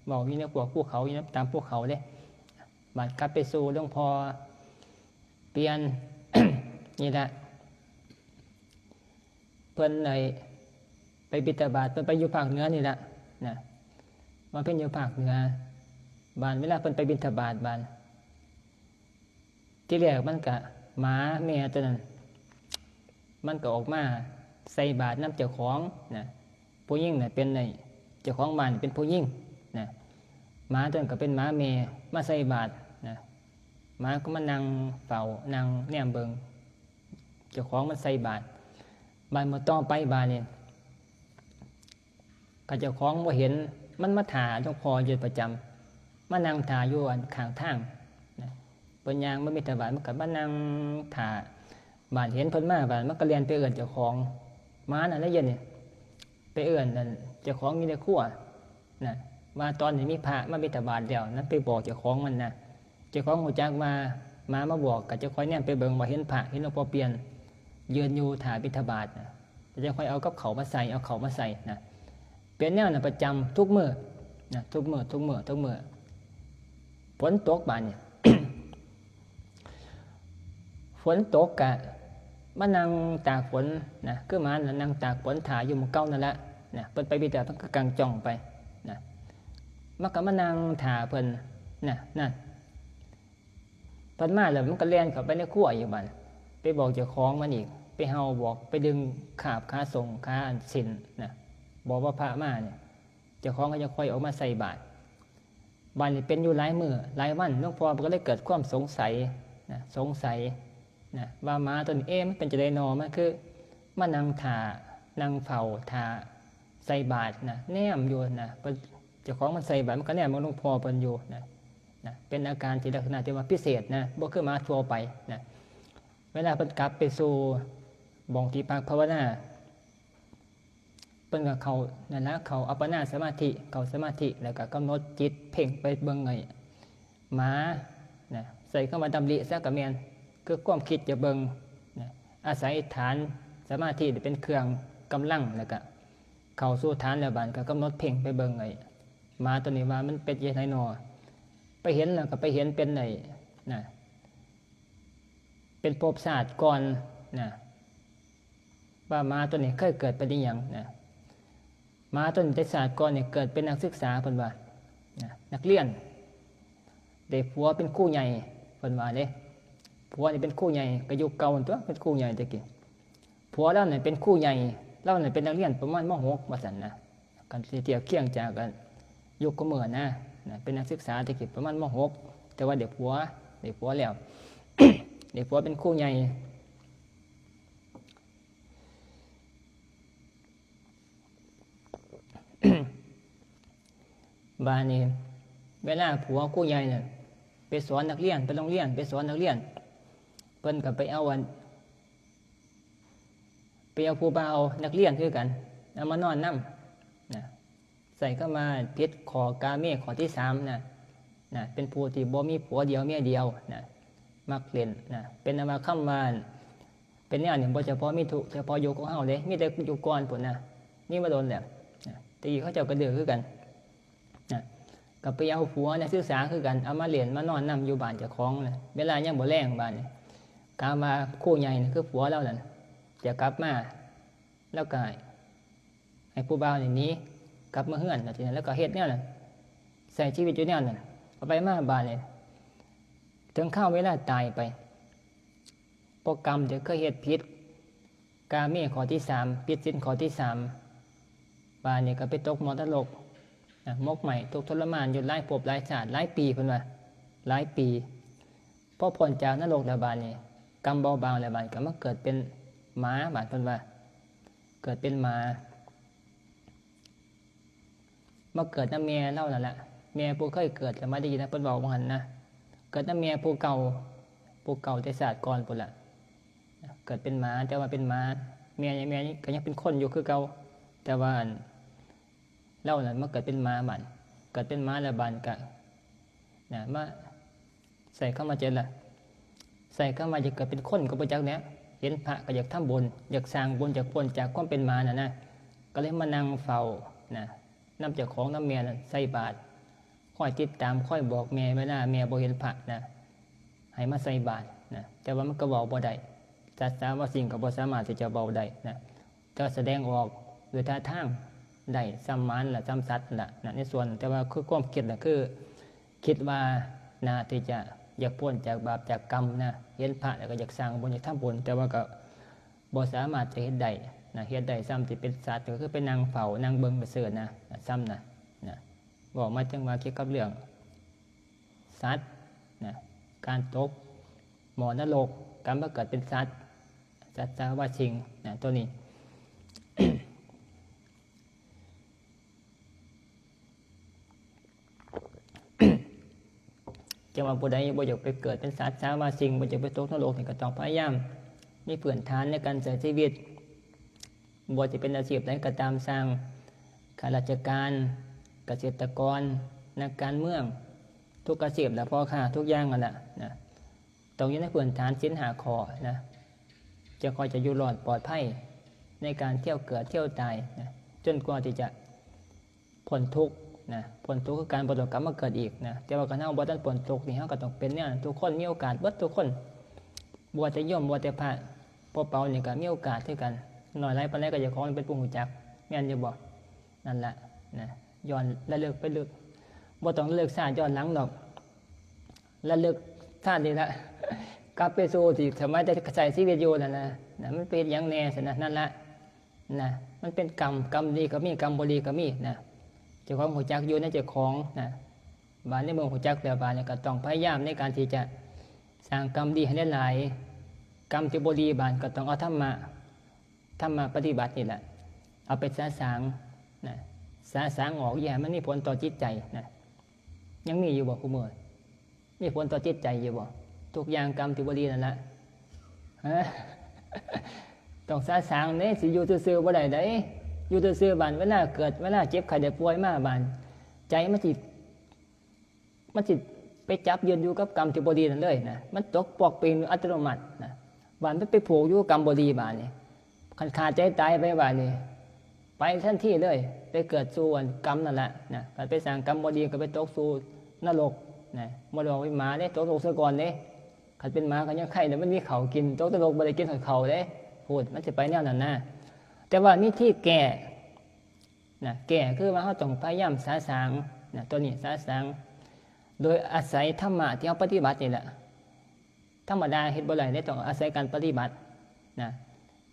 Speaker 1: บอกอยู่ในพวกภูเขาอยู่ตามภูเขาเด้บาดกลับไปสู่หลวงพ่อเปลี่ยน นี่แหละเพิ่นเลยไปบิณฑบาตเพิ่นไปอยู่ภาคเหนือนี่แหละนะมาเพิ่นอยู่ภาคเหนือบานเวลาเพิ่นไปบิณฑบาตบานที่แรกมันก็หมาแม่ตัวนั้นมันก็ออกมาใส่บาตรน้ำเจ้าของนะผู้หญิงน่ะเป็นเจ้าของบ้านเป็นผู้หญิงนะหมาตัวนั้นก็เป็นหมาแม่มาใส่บาตรนะหมาก็มานั่งเฝ้านั่งแนมเบิงเจ้าของมันใส่บาตรบานมาต้องไปบานนี่ก็เจ้าของบ่เห็นมันมาถ่าหลวงพ่ออยู่ประจำมานั่งถ่าอยู่ข้างทางนะเพิ่นย่างมาบิณฑบาตมันก็มานั่งถ่าบานเห็นเพิ่นมาบานมันก็เรียนไปเอื้อนเจ้าของหมานั่นละเย็นนี่ไปเอื้อนนั่นเจ้าของอยู่ในครัวนะว่าตอนนี้มีพระมาบิณฑบาตแล้วนั้นไปบอกเจ้าของมันนะเจ้าของฮู้จักว่าหมามาบอกก็จะค่อยแนมไปเบิ่งว่าเห็นพระเห็นหลวงพ่อเปลี่ยนยืนอยู่ถ่าบิณฑบาตนะจะค่อยเอากับเขามาใส่เอาเขามาใส่นะเป็นแนวน่ะประจำทุกมื้อนะทุกมื้อฝนตกบานเนี่ย ฝนตกกะมานั่งตากฝนนะคือมานั่งตากฝนถ่ายอยู่หมู่เก่านั่นแหละนะเพิ่นไปบิณฑบาตเพิ่นก็กางจ้องไปนะมันก็มานั่งถ่าเพิ่นนะนั่นเพิ่นมาแล้วมันก็แล่นเข้าไปในครัวอยู่บัดไปบอกเจ้าของมันอีกไปเฮาบอกไปดึงขาบขาส่งขาอันสินนะบอกว่าพระมาเนี่ยเจ้าของก็จะค่อยออกมาใส่บาตรบาตรนี่เป็นอยู่หลายมื้อหลายวันหลวงพ่อก็เลยเกิดความสงสัยนะนะว่าม้าตัวนี้มันเป็นจะได้นอมันคือมานั่งถ่านั่งเฝ้าถ่าใส่บาตรนะแนมอยู่นะเจ้าของมันใส่บาตรมันก็แนมมันหลวงพ่อเพิ่นอยู่นะเป็นอาการที่ลักษณะที่ว่าพิเศษนะบ่คือม้าทั่วไปนะเวลาเพิ่นกลับไปสู่บ่องที่พักภาวนาเพิ่นก็เข้านั่นละเข้าอัปปนาสมาธิเข้าสมาธิแล้วก็กำหนดจิตเพ่งไปเบิ่งไอ้หมานะใส่เข้ามาดำริซะก็แม่นคือความคิดจะเบิ่งนะอาศัยฐานสมาธิเป็นเครื่องกำลังแล้วก็เข้าสู่ฐานแล้วบานก็กำหนดเพ่งไปเบิ่งไอ้หมาตัวนี้ว่ามันเป็นยังไงนอไปเห็นแล้วก็ไปเห็นเป็นไอ้นะเป็นภพชาติก่อนนะว่าหมาตัวนี้เคยเกิดเป็นอย่างนะหมาตัวนี้ในชาติก่อนเนี่ยเกิดเป็นนักศึกษาเพิ่นว่านะนักเรียนได้ผัวเป็นครูใหญ่เพิ่นว่าเด้ผัวนี่เป็นครูใหญ่ก็ยุคเก่าตัวเป็นครูใหญ่ตะกี้ผัวแล้วเนี่ยเป็นครูใหญ่เราเนี่ยเป็นนักเรียนประมาณม.6 ว่าซั่นนะกันสิเทียบเคียงจากกันยุคก็เหมือนนะเป็นนักศึกษาตะกี้ประมาณม.6 แต่ว่าเด็กผัวแล้ว เด็กผัวเป็นครูใหญ่บ้านนี้เวลาผัวครูใหญ่เนี่ยไปสอนนักเรียนไปโรงเรียนไปสอนนักเรียนเพิ่นก็ไปเอาผู้บ่าวนักเรียนคือกันเอามานอนนำนะใส่เข้ามาผิดข้อกาเมข้อที่3นะเป็นผู้ที่บ่มีผัวเดียวเมียเดียวนะมักเล่นนะเป็นอามาคำว่าเป็นแนวนี่บ่เฉพาะมีทุเฉพาะอยู่ของเฮาเด้มีแต่อยู่ก่อนพุ่นนะนี่มาโดนแล้วนะตีเขาเจ้าก็ดื้อคือกันนะก็ไปเอาผัวนักศึกษาคือกันเอามาเล่นมานอนนำอยู่บ้านเจ้าของนะเวลายังบ่แรงบ้านนี่กามาคู่ใหญ่นี่คือผัวเรานั่นจะกลับมาแล้วก็ให้ผู้บ่าวนี่หนีกลับมาเฮือนแล้วก็เฮ็ดแนวนั้นใส่ชีวิตอยู่แนวนั้นเอาไปมาบ้านนี่ถึงเข้าเวลาตายไปโปรแกรมจะเคยเฮ็ดผิดกาเมข้อที่3ผิดศีลข้อที่3บ้านนี่ก็ไปตกนรกมกใหม่ทุกทรมานอยู่หลายภพหลายชาติหลายปีเพิ่นว่าหลายปีพอพ้นจากนรกแล้วบาดนี้กรรมเบาบางแล้วบาดก็มาเกิดเป็นหมาบาดเพิ่นว่าเกิดเป็นหมามาเกิดน้ำแม่เล่านั่นแหละแม่ผู้เคยเกิดแล้วมาได้ยินนะเพิ่นบอกว่าหั่นนะเกิดน้ำแม่ผู้เก่า พวกเก่าแต่ศาสตร์ก่อนพุ่นล่ะเกิดเป็นหมาแต่ว่าเป็นหมาแม่นี่ก็ยังเป็นคนอยู่คือเก่าแต่ว่าเล่านั้นมาเกิดเป็นหมาบัดเกิดเป็นหมาแล้วบัดก็มาใส่เข้ามาเจนล่ะใส่เข้ามาจะเกิดเป็นคนก็บ่จักเนี้ยเห็นพระก็อยากทำบุญอยากสร้างบุญจากพ้นจากความเป็นหมานะก็เลยมานั่งเฝ้าน้ำเจ้าของน้ำเมียใส่บาตรค่อยติดตามค่อยบอกแม่เวลาแม่บ่เห็นพระให้มาใส่บาตรแต่ว่ามันก็เว้าบ่ได้จัดสาว่าสิ่งก็บ่สามารถที่จะเว้าได้จะแสดงออกโดยท่าทางได้ซ้ำมันล่ะซ้ำสัตว์ล่ะในส่วนแต่ว่าคือความคิดล่ะคือคิดว่าที่จะอยากพ้นจากบาปจากกรรมเห็นพระแล้วก็อยากสร้างบุญอยากทำบุญแต่ว่าก็บ่สามารถจะเฮ็ดได้เฮ็ดได้ซ้ำที่เป็นสัตว์ก็คือเป็นนางเฝ้านางเบิ่งไปเสิร์ชซ้ำบอกมาจังว่าเกี่ยวกับเรื่องสัตว์การตกหมอนรกการมาเกิดเป็นสัตว์สาวาชิงตัวนี้ จะว่าผู้ใดบ่อยากไปเกิดเป็นสัตว์สาวาชิงบ่อยากไปตกนรกนี่ก็ต้องพยายามมีพื้นฐานในการใช้ชีวิตบ่ว่าจะเป็นอาชีพใดก็ตามสร้างข้าราชการเกษตรกรนักการเมืองทุกอาชีพและพ่อค้าทุกอย่างนั่นแหละต้องอยู่ในพื้นฐานศีล5 ข้อจะคอยจะอยู่รอดปลอดภัยในการเที่ยวเกิดเที่ยวตายจนกว่าที่จะพ้นทุกข์พ้นทุกข์คือการบ่ต้องกลับมาเกิดอีกแต่ว่าการเฮาบ่ทันพ้นทุกข์นี่เฮาก็ต้องเป็นเนี่ยทุกคนมีโอกาสเบิดทุกคนบ่ว่าแต่โยมบ่ว่าแต่พระพ่อเปานี่ก็มีโอกาสคือกันน้อยหลายปานใดก็จะขอเป็นผู้รู้จักแม่นอยู่บ่นั่นแหละย้อนระลึกไปลึกบ่ต้องระลึกชาติย้อนหลังดอกระลึกชาตินี่ละกลับไปสู่ที่สมัยแต่ใช้ชีวิตอยู่นั่นมันเป็นอย่างแน่ซั่นนั่นละมันเป็นกรรมดีก็มีกรรมบ่ดีก็มีเจ้าของรู้จักอยู่ในเจ้าของบาดนี้เมื่อรู้จักแล้วบาดนี้ก็ต้องพยายามในการที่จะสร้างกรรมดีให้ได้หลายกรรมที่บ่ดีบาดก็ต้องเอาธรรมะปฏิบัตินี่แหละเอาไปสะสางออกอย่ามันมีผลต่อจิตใจยังมีอยู่บ่คุมื้อมีผลต่อจิตใจอยู่บ่ทุกอย่างกรรมที่บ่ดีนั่นแหละต้องสะสางนี่สิอยู่ซื่อๆบ่ได้เด้อยู่ซื่อๆบานเวลาเกิดเวลาเจ็บไข้ได้ป่วยมาบานใจมันสิไปจับยืนอยู่กับกรรมที่บ่ดีนั่นเลยมันตกปอกเป็นอัตโนมัติบานมันไปผูกอยู่กับกรรมบ่ดีบานนี่คันขาดใจตายไปบานนี่ไปทันทีเลยไปเกิดสู่กรรมนั่นแหละไปสร้างกรรมบ่ดีก็ไปตกสู่นรกบ่ได้ว่าเป็นหมาเด้ตกนรกซะก่อนเด้คันเป็นหมาก็ยังไข่แล้วมันมีเขากินตกนรกบ่ได้กินเขาเด้พูดมันสิไปแนวนั้นแต่ว่ามีที่แก้คือว่าเราต้องพยายามสะสางตัวนี้สะสางโดยอาศัยธรรมะที่เราปฏิบัตินี่แหละธรรมดาเฮ็ดบ่ได้ได้ต้องอาศัยการปฏิบัติ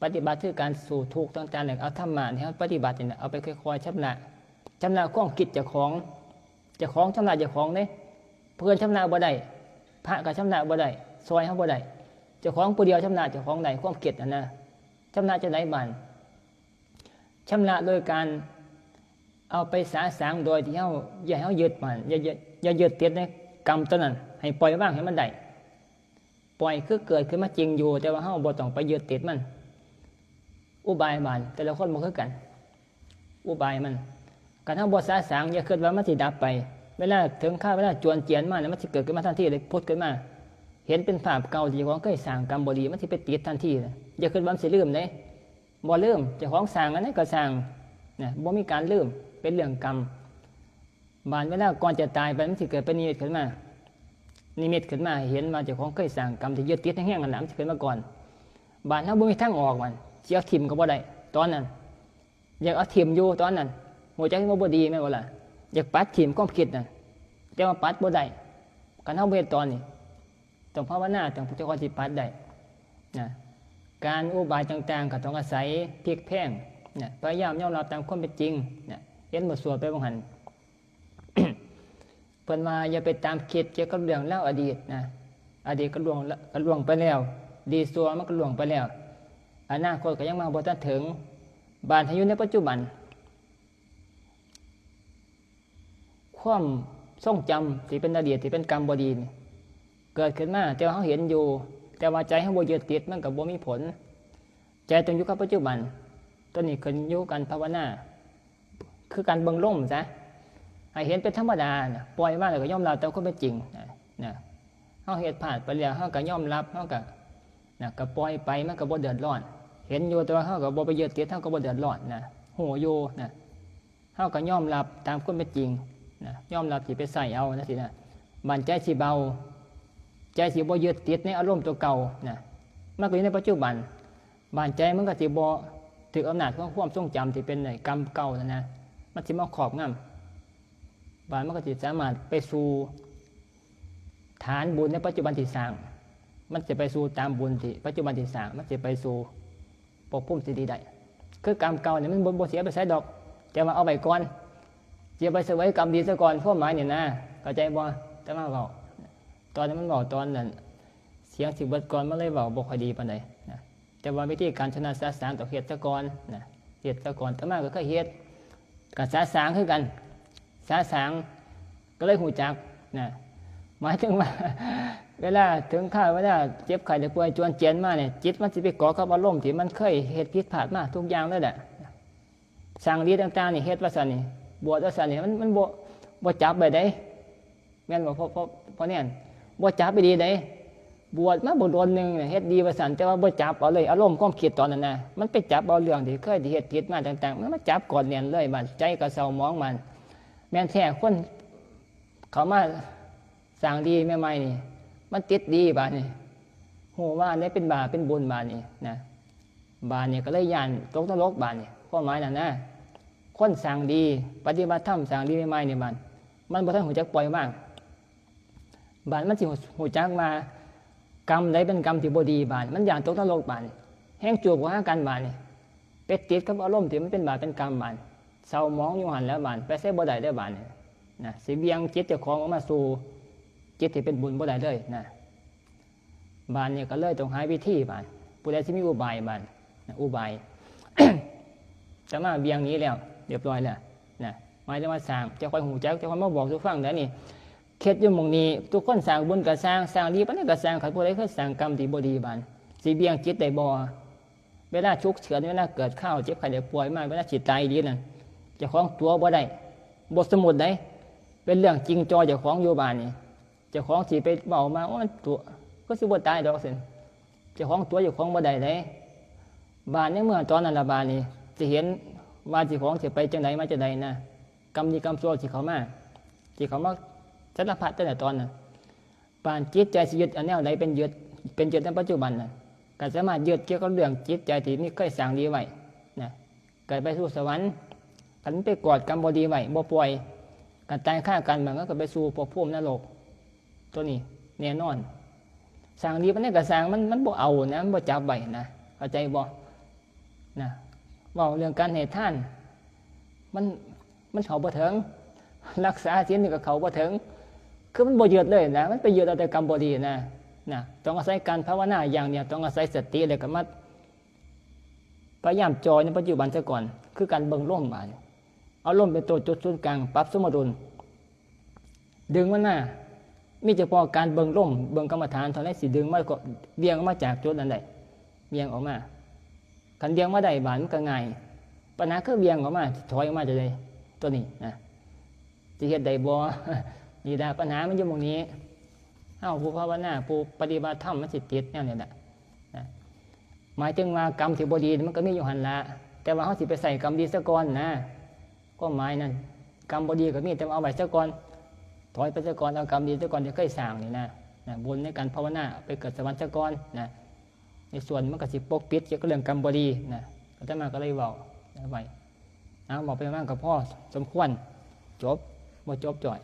Speaker 1: ปฏิบัติคือการสู่ทุกข์ต่างๆเอาธรรมะที่เราปฏิบัตินี่เอาไปค่อยๆชำระความคิดเจ้าของชำระเจ้าของเด้เพื่อนชำระบ่ได้พระก็ชำระบ่ได้ซอยเฮาบ่ได้เจ้าของผู้เดียวชำระเจ้าของได้ความคิดชำระจะไหนบ้านชำระโดยการเอาไปสะสางโดยที่อย่าให้ยึดมันอย่ายึดติดในกรรมตัวนั้นให้ปล่อยว่างให้มันได้ปล่อยคือเกิดขึ้นมาจริงอยู่แต่ว่าเฮาบ่ต้องไปยึดติดมันอุบายมันแต่ละคนบ่คือกันอุบายมันการเฮาบ่สะสางอย่าคิดว่ามันสิดับไปเวลาถึงเวลาจวนเจียนมามันสิเกิดขึ้นมาทันทีเลยพุทธขึ้นมาเห็นเป็นภาพเก่าที่เจ้าของเคยสร้างกรรมบ่ดีมันสิไปติดทันทีอย่าคิดว่ามันสิลืมเด้บ่ลืมเจ้าของสร้างอันนั้นก็สร้างบ่มีการลืมเป็นเรื่องกรรมบานเวลาก่อนจะตายไปมันสิเกิดเป็นนิมิตขึ้นมาเห็นมาเจ้าของเคยสร้างกรรมที่ยึดติดแห้งๆกันหลังสิขึ้นมาก่อนบานเฮาบ่มีทางออกมันสิเอาทิ่มก็บ่ได้ตอนนั้นอยากเอาทิ่มอยู่ตอนนั้นหัวใจมันบ่ดีแม่นบ่ล่ะอยากปัดทิ่มความคิดนั่นแต่ว่าปัดบ่ได้การเฮาบ่เฮ็ดตอนนี้ต้องภาวนาต้องเจ้าของสิปัดได้การอุบายต่างๆก็ต้องอาศัยพลิกแพลงพยายามยอมรับตามความเป็นจริงเห็นบทสวดไปบางหัน เพิ่นว่าอย่าไปตามคิดเกี่ยวกับเรื่องเล่าอดีตอดีตก็ล่วงไปแล้วดีซัวมันก็ล่วงไปแล้วอนาคตก็ยังมาบ่ทันถึงบานให้อยู่ในปัจจุบันความทรงจำที่เป็นอดีตที่เป็นกรรมบ่ดี เกิดขึ้นมาแต่ว่าเขาเห็นอยู่แต่ว่าใจเขาบ่ยึดติดมันก็บ่มีผลใจต้องอยู่กับปัจจุบันตัวนี้ขึ้นอยู่กันภาวนาคือการเบิ่งลมซะให้เห็นเป็นธรรมดานะปล่อยมาแล้วก็ยอมรับแต่ความเป็นจริงนะเฮาเฮ็ดพลาดไปแล้วเฮาก็ยอมรับเฮาก็ก็ปล่อยไปมันก็บ่เดือดร้อนเห็นอยู่แต่ว่าเฮาก็บ่ไปยึดติดเฮาก็บ่เดือดร้อนนะฮู้อยู่นะเฮาก็ยอมรับตามความเป็นจริงนะยอมรับสิไปใส่เอานะสินะบันใจสิเบาใจสิบ่ยึดติดในอารมณ์ตัวเก่านะมันก็อยู่ในปัจจุบันบันใจมันก็สิบ่ถูกอำนาจของความทรงจำที่เป็นกรรมเก่านะมันสิมาครอบงำบานมันก็สิสามารถไปสู่ฐานบุญในปัจจุบันที่สร้างมันจะไปสู่ตามบุญที่ปัจจุบันที่สร้างมันจะไปสู่ภพภูมิที่ดีได้คือกรรมเก่าเนี่ยมันบ่เสียไปใส่ดอกแต่ว่าเอาไว้ก่อนเสียไปเสวยกรรมดีซะก่อนพวกหมายเนี่ยนะเข้าใจบ่แต่มาเว้าตอนนี้มันเว้าตอนนั้นเสียงสิเบิดก่อนมันเลยเว้าบ่ค่อยดีปานใดนะแต่ว่าวิธีการชนะสาสางต้องเฮ็ดซะก่อนนะเฮ็ดซะก่อนแต่มาก็เคยเฮ็ดกับสาสางคือกันสาสางก็เลยหูจักนะหมายถึงว่าเวลาถึงข้าวเวลาเจ็บไข้ได้ป่วยจวนเจียนมาเนี่ยจิตมันสิไปเกาะกับอารมณ์ที่มันเคยเฮ็ดผิดพลาดมาทุกอย่างเลยแหละสั่งดีต่างๆนี่เฮ็ดว่าซั่นนี่บวชว่าซั่นนี่มันบ่จับไปได้แม่นบ่เพราะเนี่ยบ่จับไปดีได้บวชมาบ่โดนนึงเฮ็ดดีว่าซั่นแต่ว่าบ่จับเอาเลยอารมณ์ความคิดตอนนั้นน่ะมันไปจับเอาเรื่องที่เคยเฮ็ดผิดมาต่างๆมันมาจับก่อนเนี่ยเลยบัดใจก็เศร้าหมองมันแม่นแท้คนเขามาสั่งดีใหม่ๆนี่มันติดดีบาดนี่โหว่าเนี่ยเป็นบาปเป็นบุญบาดนี่นะบาดนี่ก็เลยย่านตกนรกบาดนี่ความหมายนั่นนะคนสั่งดีปฏิบัติธรรมสั่งดีใหม่ๆนี่มันบ่ทันหูจักปล่อยมากบาดมันสิหูจักมากรรมใดเป็นกรรมที่บ่ดีบาดมันย่านตกนรกบาดแห้งจูบว่ากันบาดนี่ไปติดกับอารมณ์ที่มันเป็นบาปเป็นกรรมบาดเศร้าหมองอยู่หั่นแล้วบาดไปใส่บ่ได้ได้บาดนี่นะสิเบี่ยงจิตเจ้าของออกมาสู่จิตที่เป็นบุญบ่ได้เลยนะบานเนี่ยก็เลยต้องหาวิธีบานผู้ใดที่มีอุบายบานอุบาย จะมาเบี่ยงนี้แล้วเรียบร้อยแล้วนะหมายถึงว่าสร้างจะคอยหูจักจะคอยมาบอกทุกฟังแล้วนี่เคล็ดอยู่หม่องนี้ทุกคนสร้างบุญก็สร้างดีปานนี้ก็สร้างใครผู้ใดเคยสร้างกรรมที่บ่ดีบานสิเบี่ยงจิตได้บ่เวลาฉุกเฉินเวลาเกิดข้าวเจ็บไข้ได้ป่วยมาเวลาจิตตายดีนั่นเจ้าของตัวบ่ได้บทสมุดได้เป็นเรื่องจริงจอเจ้าของอยู่บานนี่เจ้าของสิไปเบามาว่าตัวก็สิบ่ตายดอกสิเจ้าของตัวเจ้าของบ่ได้เลยบานเนี่ยเมื่อตอนนั้นละบานนี่สิเห็นว่าเจ้าของสิไปจังไดมาจังไดนะกรรมดีกรรมชั่วสิเขามาสารพัดตั้งแต่ตอนนั้นบานจิตใจสิยึดอันแนวใดเป็นยึดในปัจจุบันน่ะก็สามารถยึดเกี่ยวกับเรื่องจิตใจที่มีเคยสร้างดีไว้นะเกิดไปสู่สวรรค์คันไปกอดกรรมบ่ดีไว้บ่ปล่อยกันตายฆ่ากันมันก็ไปสู่ภพภูมินรกตัวนี้แน่นอนสร้างดีปานนี้ก็สร้างมันบ่เอานะมันบ่จับไว้นะเข้าใจบ่นะเว้าเรื่องการให้ทานมันเข้าบ่ถึงรักษาศีลนี่ก็เข้าบ่ถึงคือมันบ่ยึดเลยนะมันไปยึดเอาแต่กรรมบ่ดีนะต้องอาศัยการภาวนาอย่างเดียวต้องอาศัยสติแล้วก็มาพยายามจอยในปัจจุบันซะก่อนคือการเบิ่งลมบาดเอาลมเป็นตัวจุดศูนย์กลางปรับสมดุลดึงมันมามีเฉพาะการเบิ่งลมเบิ่งกรรมฐานเท่านั้นสิดึงมาก็เบี่ยงออกมาจากจุดนั้นได้เบี่ยงออกมาคันเบี่ยงมาได้บาดมันก็ง่ายปัญหาคือเบี่ยงออกมาถอยออกมาจะได้ตัวนี้นะสิเฮ็ดได้บ่นี่ล่ะปัญหามันอยู่ตรงนี้เฮาผู้ภาวนาผู้ปฏิบัติธรรมมันสิติดแนวนี้แหละนะหมายถึงว่ากรรมที่บ่ดีมันก็มีอยู่หั่นล่ะแต่ว่าเฮาสิไปใส่กรรมดีซะก่อนนะก็หมายนั่นกรรมบ่ดีก็มีแต่เอาไว้ซะก่อนถอยไปซะก่อนเอากรรมดีซะก่อนจะเคยสร้างนี่นะบุญในการภาวนาไปเกิดสวรรค์ซะก่อนนะในส่วนมันก็สิปกปิดเกี่ยวกับเรื่องกรรมบ่ดีนะอาตมาก็เลยเว้าไว้บอกไปมากกับพ่อสมควรจบบ่จบจ่อย